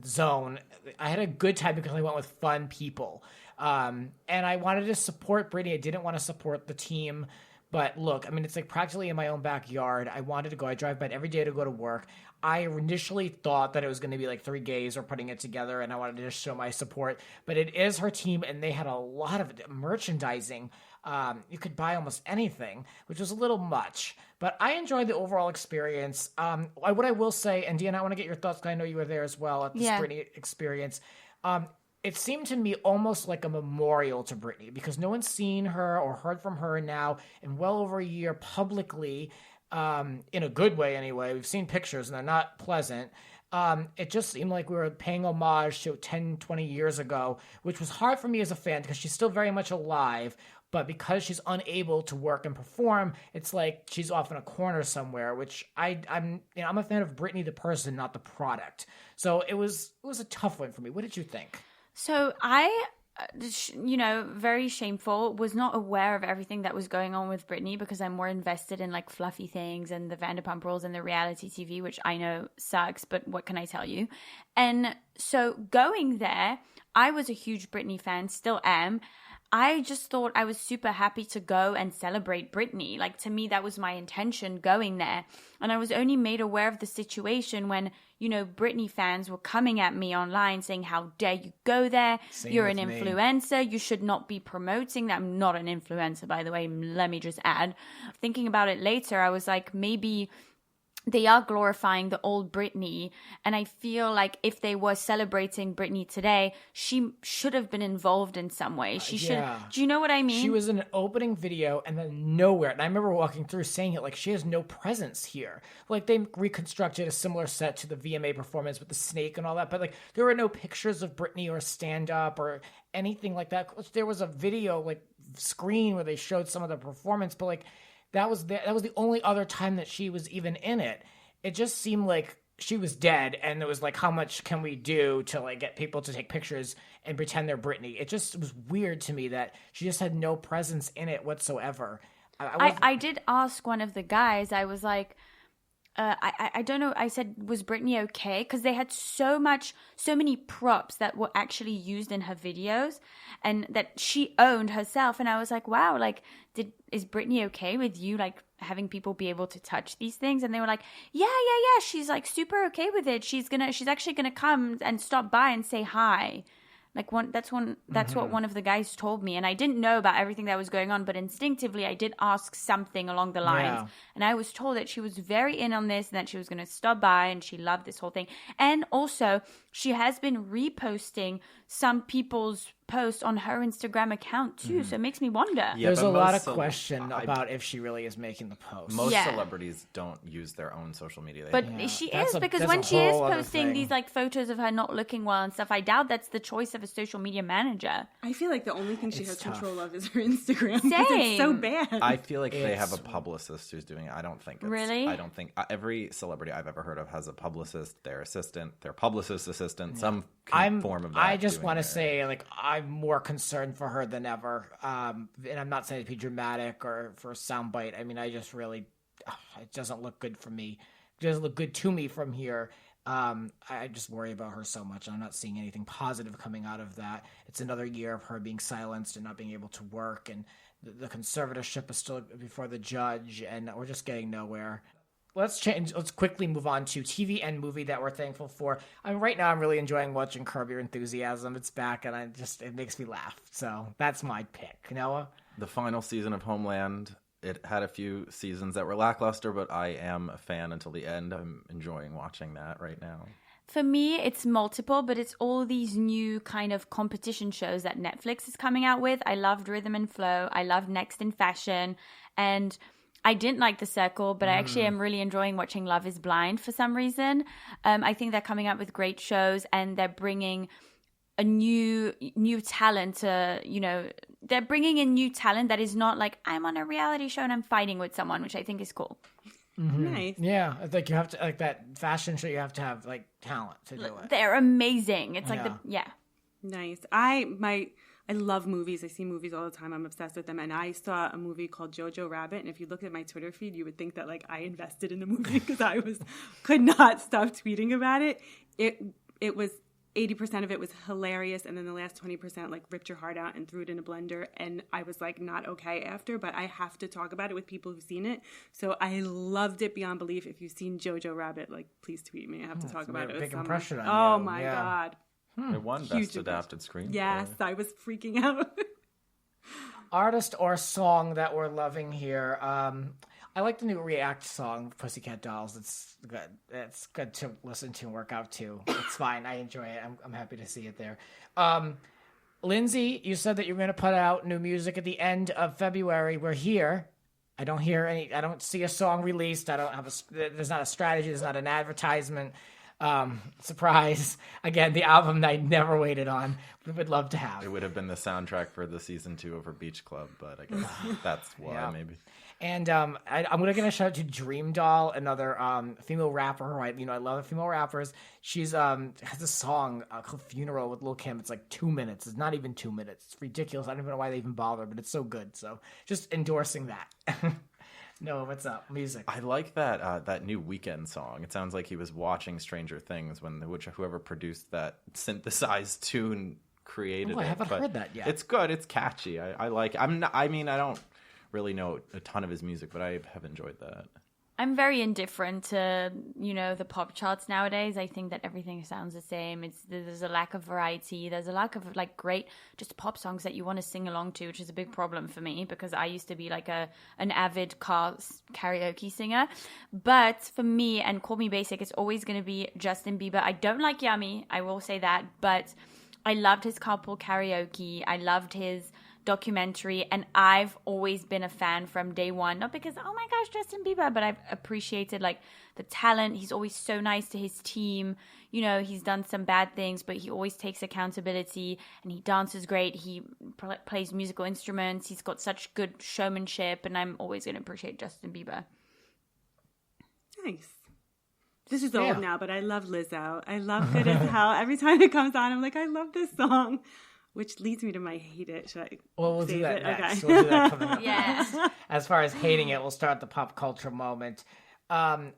zone. I had a good time because I went with fun people. And I wanted to support Britney. I didn't want to support the team. But look, it's practically in my own backyard. I wanted to go. I drive by it every day to go to work. I initially thought that it was going to be 3 gays are putting it together, and I wanted to just show my support. But it is her team, and they had a lot of merchandising. You could buy almost anything, which was a little much. But I enjoyed the overall experience. What I will say, and Deanna, I want to get your thoughts, because I know you were there as well at this Britney experience. It seemed to me almost like a memorial to Britney, because no one's seen her or heard from her now in well over a year publicly. in a good way anyway. We've seen pictures and they're not pleasant. It just seemed like we were paying homage to 10, 20 years ago, which was hard for me as a fan because she's still very much alive. But because she's unable to work and perform, it's like she's off in a corner somewhere, which I'm a fan of Britney the person, not the product. So it was a tough one for me. What did you think? So very shameful, was not aware of everything that was going on with Britney because I'm more invested in like fluffy things and the Vanderpump Rules and the reality TV, which I know sucks, but what can I tell you? And so going there, I was a huge Britney fan, still am. I just thought I was super happy to go and celebrate Britney. Like, to me, that was my intention going there. And I was only made aware of the situation when, Britney fans were coming at me online saying, how dare you go there? You're an influencer. You should not be promoting that. I'm not an influencer, by the way. Let me just add. Thinking about it later, I was like, maybe they are glorifying the old Britney. And I feel like if they were celebrating Britney today, she should have been involved in some way. She should. Do you know what I mean? She was in an opening video and then nowhere. And I remember walking through saying it, like, she has no presence here. Like, they reconstructed a similar set to the VMA performance with the snake and all that. But, like, there were no pictures of Britney or stand-up or anything like that. There was a video, like, screen where they showed some of the performance. But, like, that was the only other time that she was even in it. It just seemed like she was dead, and it was like, how much can we do to like get people to take pictures and pretend they're Britney? It just was weird to me that she just had no presence in it whatsoever. I did ask one of the guys. I was like, I don't know. I said, was Britney okay? Because they had so many props that were actually used in her videos and that she owned herself. And I was like, wow, like, is Britney okay with you, like, having people be able to touch these things? And they were like, yeah. She's like super okay with it. She's actually gonna come and stop by and say hi. Like, that's what one of the guys told me. And I didn't know about everything that was going on, but instinctively I did ask something along the lines. Yeah. And I was told that she was very in on this and that she was going to stop by and she loved this whole thing. And also, she has been reposting some people's posts on her Instagram account too. So it makes me wonder. Yeah, there's a lot of question about if she really is making the post. Most celebrities don't use their own social media. But she is, because when she is posting these like photos of her not looking well and stuff, I doubt that's the choice of a social media manager. I feel like the only thing she has control of is her Instagram. Same. It's so bad. I feel like they have a publicist who's doing it. I don't think really. I don't think every celebrity I've ever heard of has a publicist, their assistant, their publicist assistant, some form of that. I just want to say, like, I'm more concerned for her than ever. And I'm not saying it to be dramatic or for a soundbite. I mean, I just really, it doesn't look good for me. It doesn't look good to me from here. I just worry about her so much. I'm not seeing anything positive coming out of that. It's another year of her being silenced and not being able to work. And the conservatorship is still before the judge. And we're just getting nowhere. Let's quickly move on to TV and movie that we're thankful for. I mean, right now I'm really enjoying watching Curb Your Enthusiasm. It's back and it makes me laugh. So that's my pick. Noah? The final season of Homeland, it had a few seasons that were lackluster, but I am a fan until the end. I'm enjoying watching that right now. For me, it's multiple, but it's all these new kind of competition shows that Netflix is coming out with. I loved Rhythm and Flow. I loved Next in Fashion. And I didn't like The Circle, but I actually am really enjoying watching Love is Blind for some reason. I think they're coming up with great shows and they're bringing a new talent they're bringing in new talent that is not like, I'm on a reality show and I'm fighting with someone, which I think is cool. Mm-hmm. Nice. Yeah, it's like you have to, like that fashion show, you have to have like talent to do it. They're amazing. It's like Nice. I love movies. I see movies all the time. I'm obsessed with them. And I saw a movie called Jojo Rabbit. And if you look at my Twitter feed, you would think that like I invested in the movie because I could not stop tweeting about it. It was 80% of it was hilarious. And then the last 20% like ripped your heart out and threw it in a blender. And I was like not okay after, but I have to talk about it with people who've seen it. So I loved it beyond belief. If you've seen Jojo Rabbit, like please tweet me. I have to talk about it. Big impression on Oh you. my God. It won Best Adapted Screenplay. Yes, I was freaking out. Artist or song that we're loving here. I like the new React song, Pussycat Dolls. It's good. It's good to listen to and work out to. It's fine. I enjoy it. I'm happy to see it there. Lindsay, you said that you're going to put out new music at the end of February. We're here. I don't hear any. I don't see a song released. I don't have there's not a strategy. There's not an advertisement. Surprise. Again, the album I never waited on. We would love to have. It would have been the soundtrack for the season 2 of Beach Club, but I guess that's why maybe. And I'm going to give a shout out to Dream Doll, another female rapper. Who I love female rappers. She's has a song called "Funeral" with Lil' Kim. It's like 2 minutes. It's not even 2 minutes. It's ridiculous. I don't even know why they even bother, but it's so good. So just endorsing that. No, what's up? Music. I like that new Weeknd song. It sounds like he was watching Stranger Things when whoever produced that synthesized tune created it. I haven't heard that yet. It's good. It's catchy. I like it. I don't really know a ton of his music, but I have enjoyed that. I'm very indifferent to, the pop charts nowadays. I think that everything sounds the same. There's a lack of variety. There's a lack of great just pop songs that you want to sing along to, which is a big problem for me because I used to be an avid car karaoke singer. But for me, and call me basic, it's always going to be Justin Bieber. I don't like Yummy, I will say that, but I loved his carpool karaoke. I loved his documentary, and I've always been a fan from day one, not because oh my gosh Justin Bieber, but I've appreciated the talent. He's always so nice to his team. He's done some bad things, but he always takes accountability, and he dances great. He plays musical instruments. He's got such good showmanship, and I'm always going to appreciate Justin Bieber. Nice. This is old now, but I love Lizzo. I love Good as Hell. Every time it comes on, I'm like, I love this song. Which leads me to my hate it. Should I we'll do that next. Okay. We'll do that coming up. Yeah. As far as hating it, we'll start the pop culture moment. I'm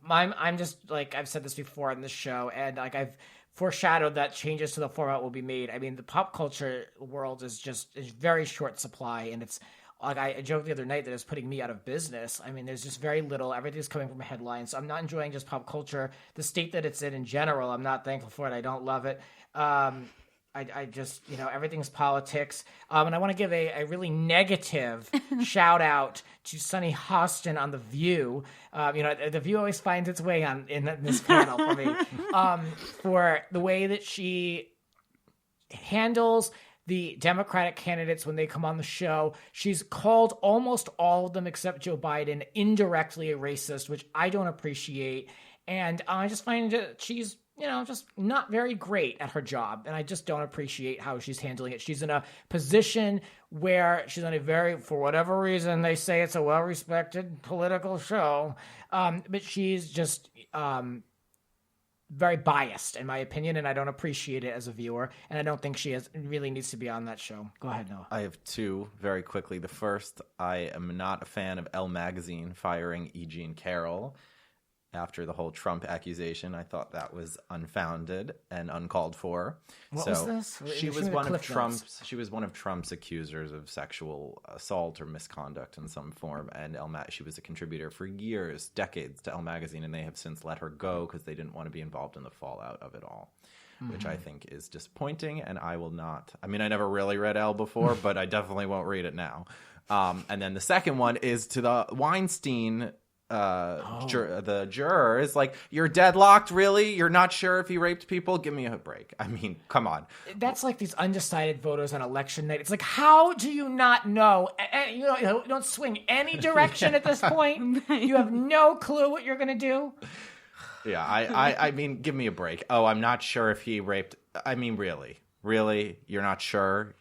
just I've said this before in the show, and I've foreshadowed that changes to the format will be made. I mean, the pop culture world is very short supply, and it's I joked the other night that it's putting me out of business. I mean, there's just very little. Everything's coming from headlines. So I'm not enjoying just pop culture. The state that it's in general, I'm not thankful for it. I don't love it. I just, everything's politics. And I want to give a really negative shout out to Sunny Hostin on The View. The View always finds its way in this panel for me. For the way that she handles the Democratic candidates when they come on the show. She's called almost all of them except Joe Biden indirectly a racist, which I don't appreciate. And I just find that she's just not very great at her job. And I just don't appreciate how she's handling it. She's in a position where she's on for whatever reason, they say it's a well-respected political show. But she's just very biased, in my opinion, and I don't appreciate it as a viewer. And I don't think she really needs to be on that show. Go ahead, Noah. I have two very quickly. The first, I am not a fan of Elle Magazine firing E. Jean Carroll. After the whole Trump accusation, I thought that was unfounded and uncalled for. What was this? She was one of Trump's accusers of sexual assault or misconduct in some form, and she was a contributor for years, decades, to Elle Magazine, and they have since let her go because they didn't want to be involved in the fallout of it all, which I think is disappointing. And I will not. I mean, I never really read Elle before, but I definitely won't read it now. And then the second one is to the Weinstein. The juror is like, you're deadlocked, really? You're not sure if he raped people? Give me a break. I mean, come on. That's like these undecided voters on election night. It's like, how do you not know? You don't swing any direction at this point. You have no clue what you're going to do. Yeah, I mean, give me a break. Oh, I'm not sure if he raped. I mean, really, you're not sure?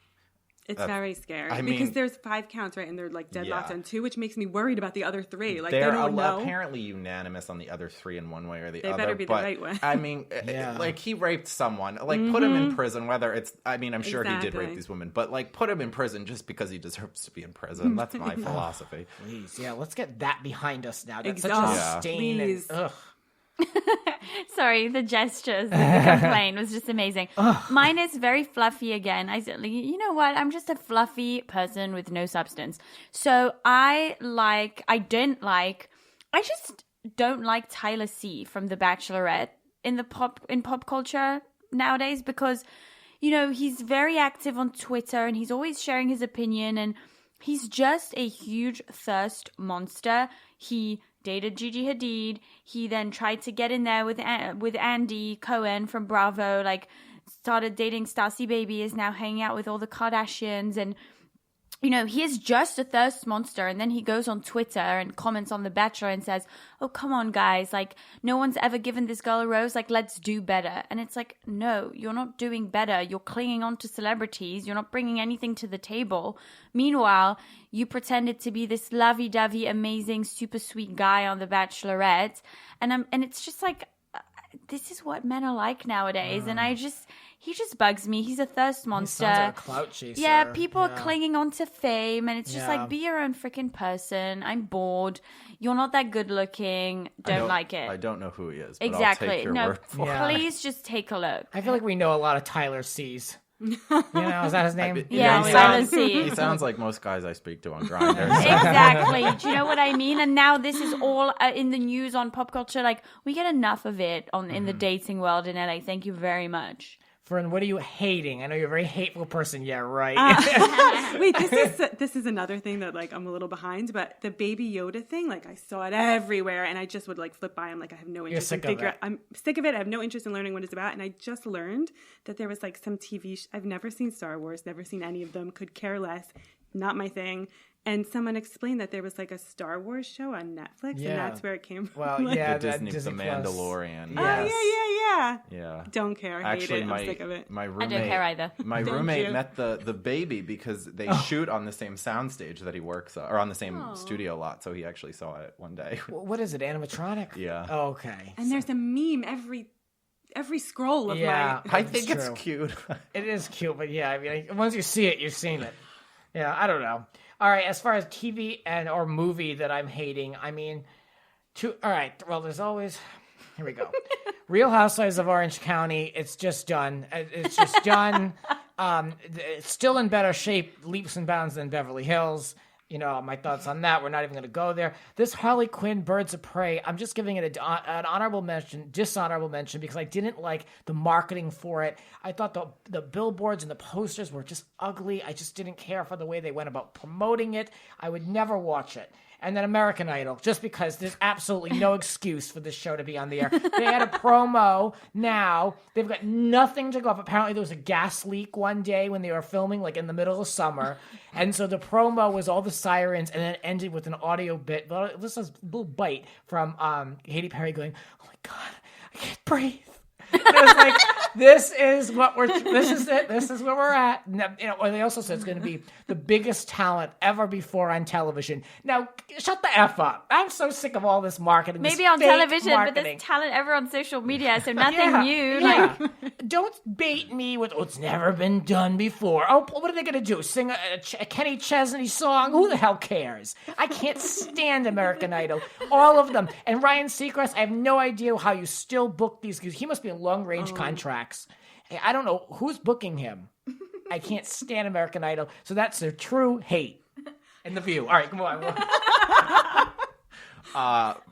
It's very scary because there's 5 counts, right? And they're deadlocked on 2, which makes me worried about the other 3. They don't know. Apparently unanimous on the other 3 in one way or the other. They better be the right way. I mean, he raped someone. Put him in prison, whether it's, I mean, I'm sure he did rape these women, but put him in prison just because he deserves to be in prison. That's my philosophy. Please, let's get that behind us now. That's Exhaust, such a stain. please. Sorry, the gestures, the complaint was just amazing. Mine is very fluffy again. I said, you know what? I'm just a fluffy person with no substance. So I just don't like Tyler C from The Bachelorette in pop culture nowadays because, he's very active on Twitter and he's always sharing his opinion and he's just a huge thirst monster. He dated Gigi Hadid. He then tried to get in there with Andy Cohen from Bravo, started dating Stassi Baby, is now hanging out with all the Kardashians. And you know, he is just a thirst monster. And then he goes on Twitter and comments on The Bachelor and says, oh, come on, guys. Like, no one's ever given this girl a rose. Like, let's do better. And it's like, no, you're not doing better. You're clinging on to celebrities. You're not bringing anything to the table. Meanwhile, you pretended to be this lovey-dovey, amazing, super sweet guy on The Bachelorette. And it's just like, this is what men are like nowadays. And he just bugs me. He's a thirst monster. He sounds like a clout chaser. Yeah, people are clinging on to fame, and it's just like, be your own freaking person. I'm bored. You're not that good looking. Don't like it. I don't know who he is, but Exactly. I'll take your word for it. Please just take a look. I feel like we know a lot of Tyler C's. You know, is that his name? Yeah, he C's. He sounds like most guys I speak to on Grindr. Exactly. Do you know what I mean? And now this is all in the news on pop culture. Like, we get enough of it in the dating world in LA. Thank you very much. Fern, what are you hating? I know you're a very hateful person. Yeah, right. Wait, this is another thing that like I'm a little behind, but the Baby Yoda thing, like I saw it everywhere, and I just would like flip by. I'm like, I have no interest in figuring. I'm sick of it. I have no interest in learning what it's about, and I just learned that there was like some TV. I've never seen Star Wars, never seen any of them. Could care less. Not my thing. And someone explained that there was like a Star Wars show on Netflix, and that's where it came from. Well, like, yeah, The Disney Disney The Plus. Mandalorian. Yes. Yeah. Don't care. Actually, hate it. I'm sick of it. my roommate, I don't care either. My roommate met the baby because they shoot on the same soundstage that he works or on the same studio lot, so he actually saw it one day. What is it, animatronic? Yeah. Oh, okay. And there's a meme every scroll of my. I think It's it's true. cute. It is cute, but yeah, I mean, once you see it, you've seen it. Yeah, I don't know. All right, as far as TV or movie that I'm hating, I mean, all right, well, there's always, here we go. Real Housewives of Orange County, it's just done. It's just done. It's still in better shape, leaps and bounds than Beverly Hills. You know, my thoughts on that. We're not even going to go there. This Harley Quinn Birds of Prey, I'm just giving it an honorable mention, dishonorable mention, because I didn't like the marketing for it. I thought the billboards and the posters were just ugly. I just didn't care for the way they went about promoting it. I would never watch it. And then American Idol, just because there's absolutely no excuse for this show to be on the air. They had a promo now. They've got nothing to go off. Apparently there was a gas leak one day when they were filming, like in the middle of summer. And so the promo was all the sirens, and then it ended with an audio bit. This is a little bite from Katy Perry going, oh my God, I can't breathe. It was like, this is where we're at. You know, or they also said it's going to be the biggest talent ever before on television. Now, shut the F up. I'm so sick of all this marketing. Maybe this on fake television, marketing. but there's talent ever on social media, so nothing new. Yeah. Don't bait me with, it's never been done before. Oh, what are they going to do? Sing a Kenny Chesney song? Who the hell cares? I can't stand American Idol. All of them. And Ryan Seacrest, I have no idea how you still book these. He must be in long-range contracts. I don't know who's booking him. I can't stand American Idol. So that's their true hate. And The View. All right, come on.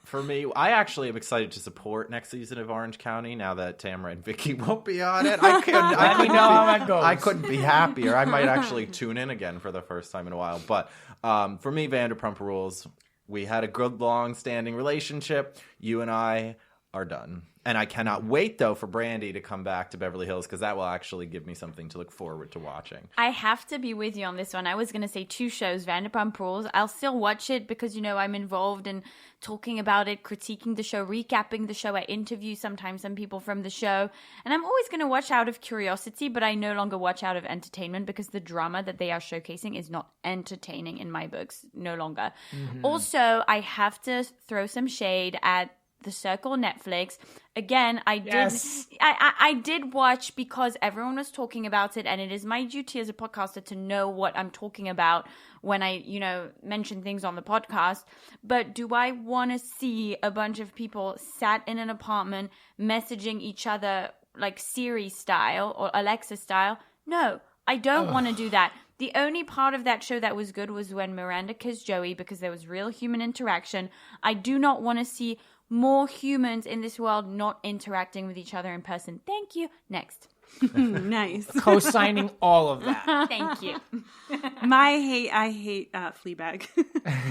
For me, I actually am excited to support next season of Orange County now that Tamara and Vicky won't be on it. Let me know how that goes. I couldn't be happier. I might actually tune in again for the first time in a while. But for me, Vanderpump Rules. We had a good, long-standing relationship. You and I are done. And I cannot wait, though, for Brandy to come back to Beverly Hills, because that will actually give me something to look forward to watching. I have to be with you on this one. I was going to say 2 shows, Vanderpump Rules. I'll still watch it because, you know, I'm involved in talking about it, critiquing the show, recapping the show. I interview sometimes some people from the show. And I'm always going to watch out of curiosity, but I no longer watch out of entertainment because the drama that they are showcasing is not entertaining in my books, no longer. Mm-hmm. Also, I have to throw some shade at The Circle Netflix. Again, I did watch because everyone was talking about it, and it is my duty as a podcaster to know what I'm talking about when I, you know, mention things on the podcast. But do I want to see a bunch of people sat in an apartment messaging each other like Siri style or Alexa style? No, I don't want to do that. The only part of that show that was good was when Miranda kissed Joey, because there was real human interaction. I do not want to see more humans in this world not interacting with each other in person. Thank you. Next. Nice. Co-signing all of that. Thank you. I hate Fleabag.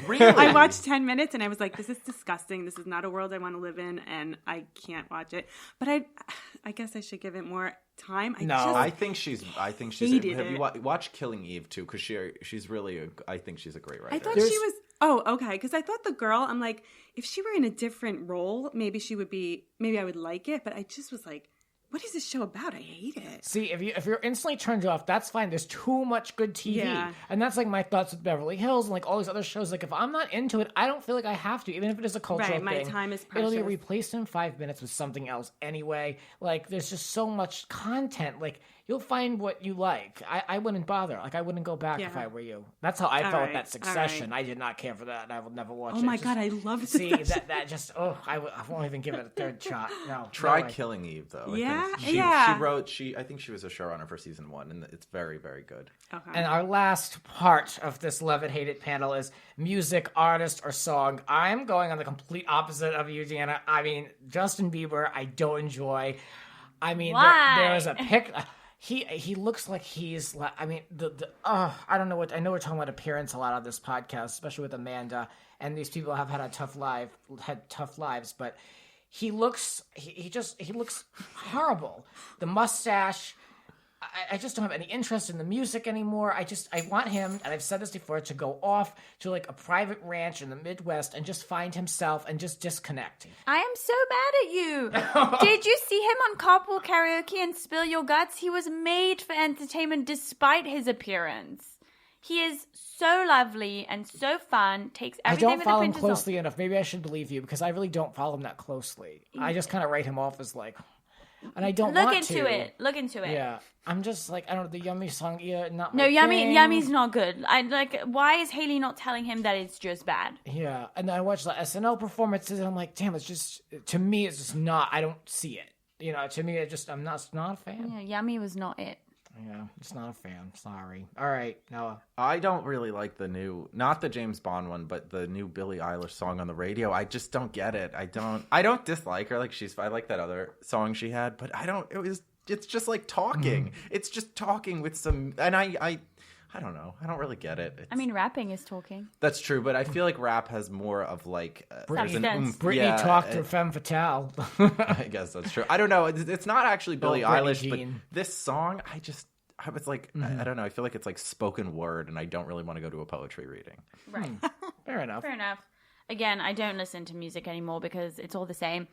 Really? I watched 10 minutes and I was like, this is disgusting. This is not a world I want to live in, and I can't watch it. But I guess I should give it more. time. I think she's. Have hated you watched Killing Eve too? Because she's really. I think she's a great writer. I thought she was. Oh, okay. Because I thought the girl. I'm like, if she were in a different role, maybe she would be. Maybe I would like it. But I just was like, what is this show about? I hate it. See, if you're instantly turned off, that's fine. There's too much good TV. Yeah. And that's like my thoughts with Beverly Hills and like all these other shows. Like if I'm not into it, I don't feel like I have to, even if it is a cultural thing. Right, my time is precious. It'll be replaced in 5 minutes with something else anyway. Like there's just so much content. Like you'll find what you like. I wouldn't bother. Like I wouldn't go back if I were you. That's how I felt with that Succession. I did not care for that. I will never watch it. Oh my God, I love Succession. See, that just, I won't even give it a third shot. No. Try Killing Eve though. Yeah? I think she was a showrunner for season 1, and it's very, very good. Okay. And our last part of this Love It, Hate It panel is music, artist, or song. I'm going on the complete opposite of you, Deanna. I mean, Justin Bieber, I don't enjoy. I mean, there was a pic. He looks like he's like. I mean, I don't know what. I know we're talking about appearance a lot on this podcast, especially with Amanda, and these people have had tough lives, but. He looks horrible. The mustache. I just don't have any interest in the music anymore. I want him, and I've said this before, to go off to like a private ranch in the Midwest and just find himself and just disconnect. I am so mad at you. Did you see him on Carpool Karaoke and Spill Your Guts? He was made for entertainment despite his appearance. He is so lovely and so fun. Takes everything. I don't follow him closely enough. Maybe I should believe you because I really don't follow him that closely. I just kind of write him off as like, and I don't want to. Look into it. Yeah, I'm just like I don't know the Yummy song. Yeah, not no my Yummy. thing. Yummy's not good. I like. Why is Haley not telling him that it's just bad? Yeah, and then I watch the SNL performances and I'm like, damn, it's just to me, it's just not. I don't see it. You know, to me, I'm not a fan. Yeah, Yummy was not it. Yeah, just not a fan. Sorry. All right, Noah. I don't really like not the James Bond one, but the new Billie Eilish song on the radio. I just don't get it. I don't dislike her. Like I like that other song she had, but it's just like talking. It's just talking with some, and I don't know. I don't really get it. I mean, rapping is talking. That's true, but I feel like rap has more of like Britney talked to Femme Fatale. I guess that's true. I don't know. It's not actually Billie Eilish, but this song, I was like, I don't know. I feel like it's like spoken word, and I don't really want to go to a poetry reading. Right. Fair enough. Again, I don't listen to music anymore because it's all the same.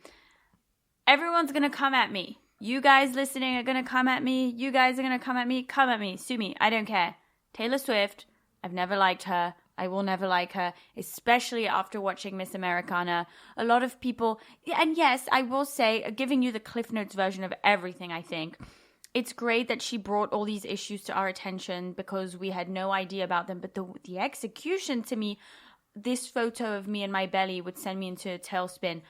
Everyone's going to come at me. You guys listening are going to come at me. You guys are going to come at me. Come at me. Sue me. I don't care. Taylor Swift, I've never liked her. I will never like her, especially after watching Miss Americana. A lot of people, and yes, I will say, giving you the Cliff Notes version of everything, I think. It's great that she brought all these issues to our attention because we had no idea about them. But the execution, to me, this photo of me and my belly would send me into a tailspin.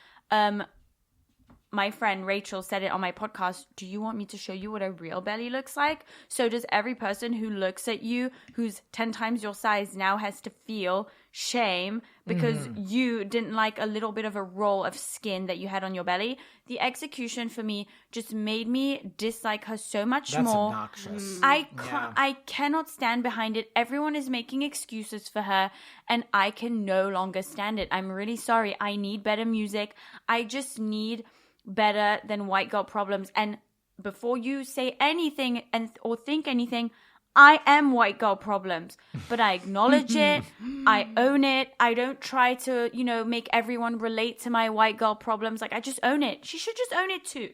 My friend Rachel said it on my podcast. Do you want me to show you what a real belly looks like? So does every person who looks at you, who's 10 times your size, now has to feel shame because you didn't like a little bit of a roll of skin that you had on your belly. The execution for me just made me dislike her so much more. That's obnoxious. I cannot stand behind it. Everyone is making excuses for her and I can no longer stand it. I'm really sorry. I need better music. I just need better than White Girl Problems. And before you say anything or think anything, I am White Girl Problems, but I acknowledge it. I own it. I don't try to, make everyone relate to my White Girl Problems. Like, I just own it. She should just own it too.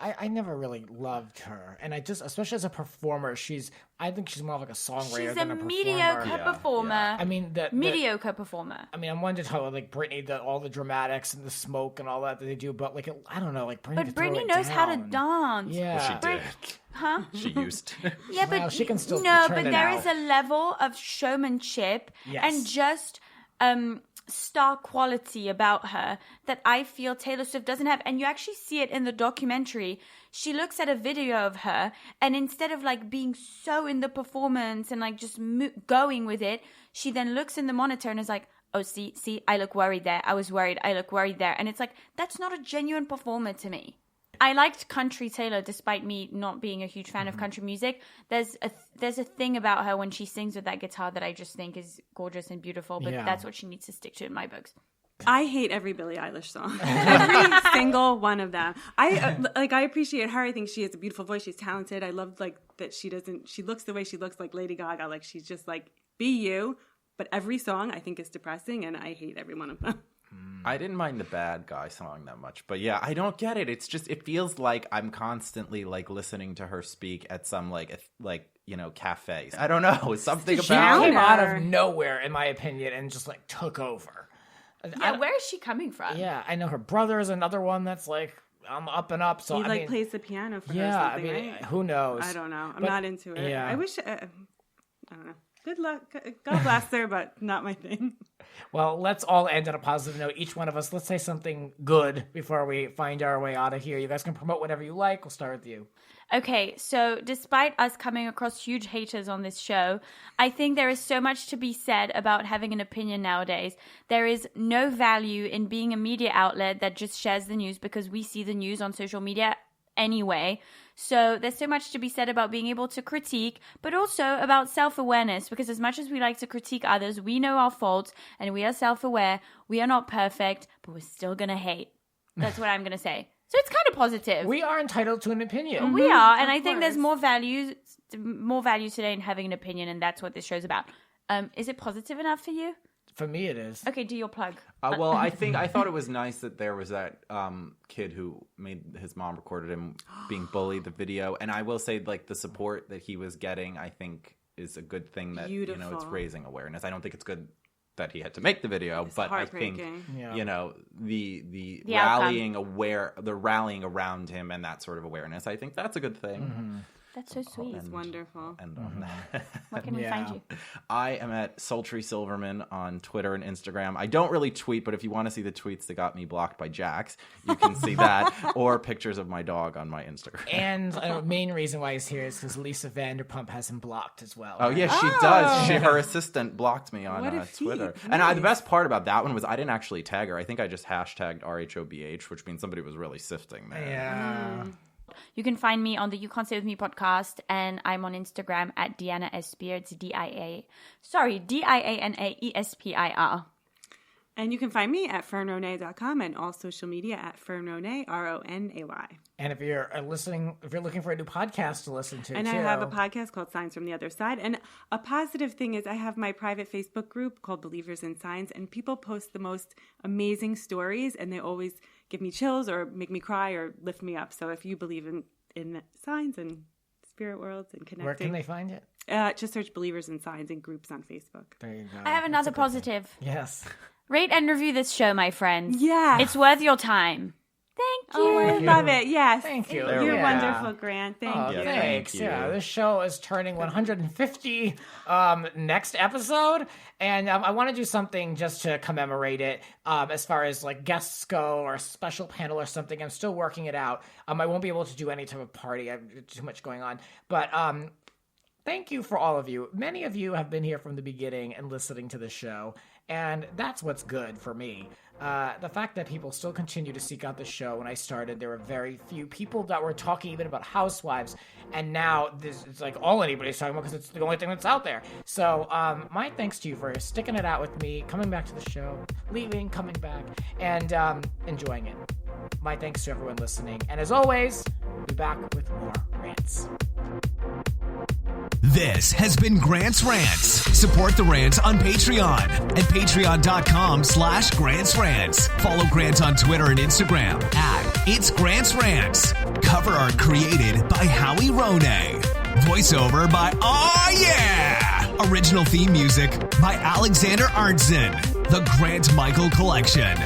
I never really loved her, and especially as a performer, I think she's more of like a songwriter than a performer. Mediocre performer. Yeah. I mean, mediocre performer. I mean, I'm wondering how like Britney, all the dramatics and the smoke and all that they do, but like I don't know, like Britney. But Britney knows how to dance. Yeah, well, she did. Huh? She used to. Yeah, but well, she can still but there is a level of showmanship and just star quality about her that I feel Taylor Swift doesn't have. And you actually see it in the documentary. She looks at a video of her and instead of like being so in the performance and like just going with it, she then looks in the monitor and is like, oh, see, I look worried there. I was worried. I look worried there. And it's like, that's not a genuine performer to me. I liked country Taylor despite me not being a huge fan of country music. There's a thing about her when she sings with that guitar that I just think is gorgeous and beautiful, but that's what she needs to stick to in my books. I hate every Billie Eilish song. Every single one of them. I appreciate her. I think she has a beautiful voice. She's talented. I love that she looks the way she looks, like Lady Gaga. Like she's just like, be you. But every song I think is depressing, and I hate every one of them. I didn't mind the Bad Guy song that much, but yeah, I don't get it. It's just, it feels like I'm constantly like listening to her speak at some cafe. I don't know, something She about came out of nowhere, in my opinion, and just like took over. Yeah, where is she coming from? Yeah, I know her brother is another one that's like up and up. So he plays the piano for her. Yeah, or something, right? Who knows? I don't know. I'm not into it. Yeah. I wish. I don't know. Good luck. God bless her, but not my thing. Well, let's all end on a positive note. Each one of us, let's say something good before we find our way out of here. You guys can promote whatever you like. We'll start with you. Okay, so despite us coming across huge haters on this show, I think there is so much to be said about having an opinion nowadays. There is no value in being a media outlet that just shares the news because we see the news on social media anyway. So there's so much to be said about being able to critique, but also about self-awareness, because as much as we like to critique others, we know our faults and we are self-aware. We are not perfect, but we're still going to hate. That's what I'm going to say. So it's kind of positive. We are entitled to an opinion. We are, and I think there's more value today in having an opinion, and that's what this show's about. Is it positive enough for you? For me, it is. Okay, do your plug. Well, I thought it was nice that there was that kid who made his mom recorded him being bullied, the video. And I will say, like, the support that he was getting, I think, is a good thing that, it's raising awareness. I don't think it's good that he had to make the video, but I think, the rallying around him and that sort of awareness, I think that's a good thing. Mm-hmm. That's so sweet. It's wonderful. And on that. Where can we find you? I am at Sultry Silverman on Twitter and Instagram. I don't really tweet, but if you want to see the tweets that got me blocked by Jax, you can see that, or pictures of my dog on my Instagram. And the main reason why he's here is because Lisa Vanderpump has him blocked as well. Oh, yeah, she does. Her assistant blocked me on Twitter. Nice. And the best part about that one was I didn't actually tag her. I think I just hashtagged RHOBH, which means somebody was really sifting there. Yeah. You can find me on the You Can't Stay With Me podcast, and I'm on Instagram at Diana Espir. It's DIANAESPIR. And you can find me at fernronay.com and all social media at fernronay, RONAY. And if you're looking for a new podcast to listen to, I have a podcast called Signs from the Other Side. And a positive thing is I have my private Facebook group called Believers in Signs, and people post the most amazing stories, and they always give me chills or make me cry or lift me up. So if you believe in signs and spirit worlds and connecting. Where can they find it? Just search Believers in Signs in groups on Facebook. There you go. I have another positive. Yes. Rate and review this show, my friend. Yeah. It's worth your time. Thank you. Oh, I love it. Yes. Thank you. You're wonderful, Grant. Thank you. Thanks. Thank you. Yeah, this show is turning 150 next episode, and I want to do something just to commemorate it. As far as like guests go or a special panel or something, I'm still working it out. I won't be able to do any type of party. I have too much going on, but thank you for all of you. Many of you have been here from the beginning and listening to the show, and that's what's good for me. The fact that people still continue to seek out the show. When I started, there were very few people that were talking even about housewives, and now it's like all anybody's talking about because it's the only thing that's out there. So my thanks to you for sticking it out with me, coming back to the show, leaving, coming back, and enjoying it. My thanks to everyone listening, and as always, we'll be back with more rants. This has been Grant's Rants. Support the rant on Patreon at patreon.com/Grant's Rants. Follow Grant on Twitter and Instagram at It's Grant's Rants. Cover art created by Howie Ronay. Voiceover by Aw Yeah! Original theme music by Alexander Arntzen. The Grant Michael Collection.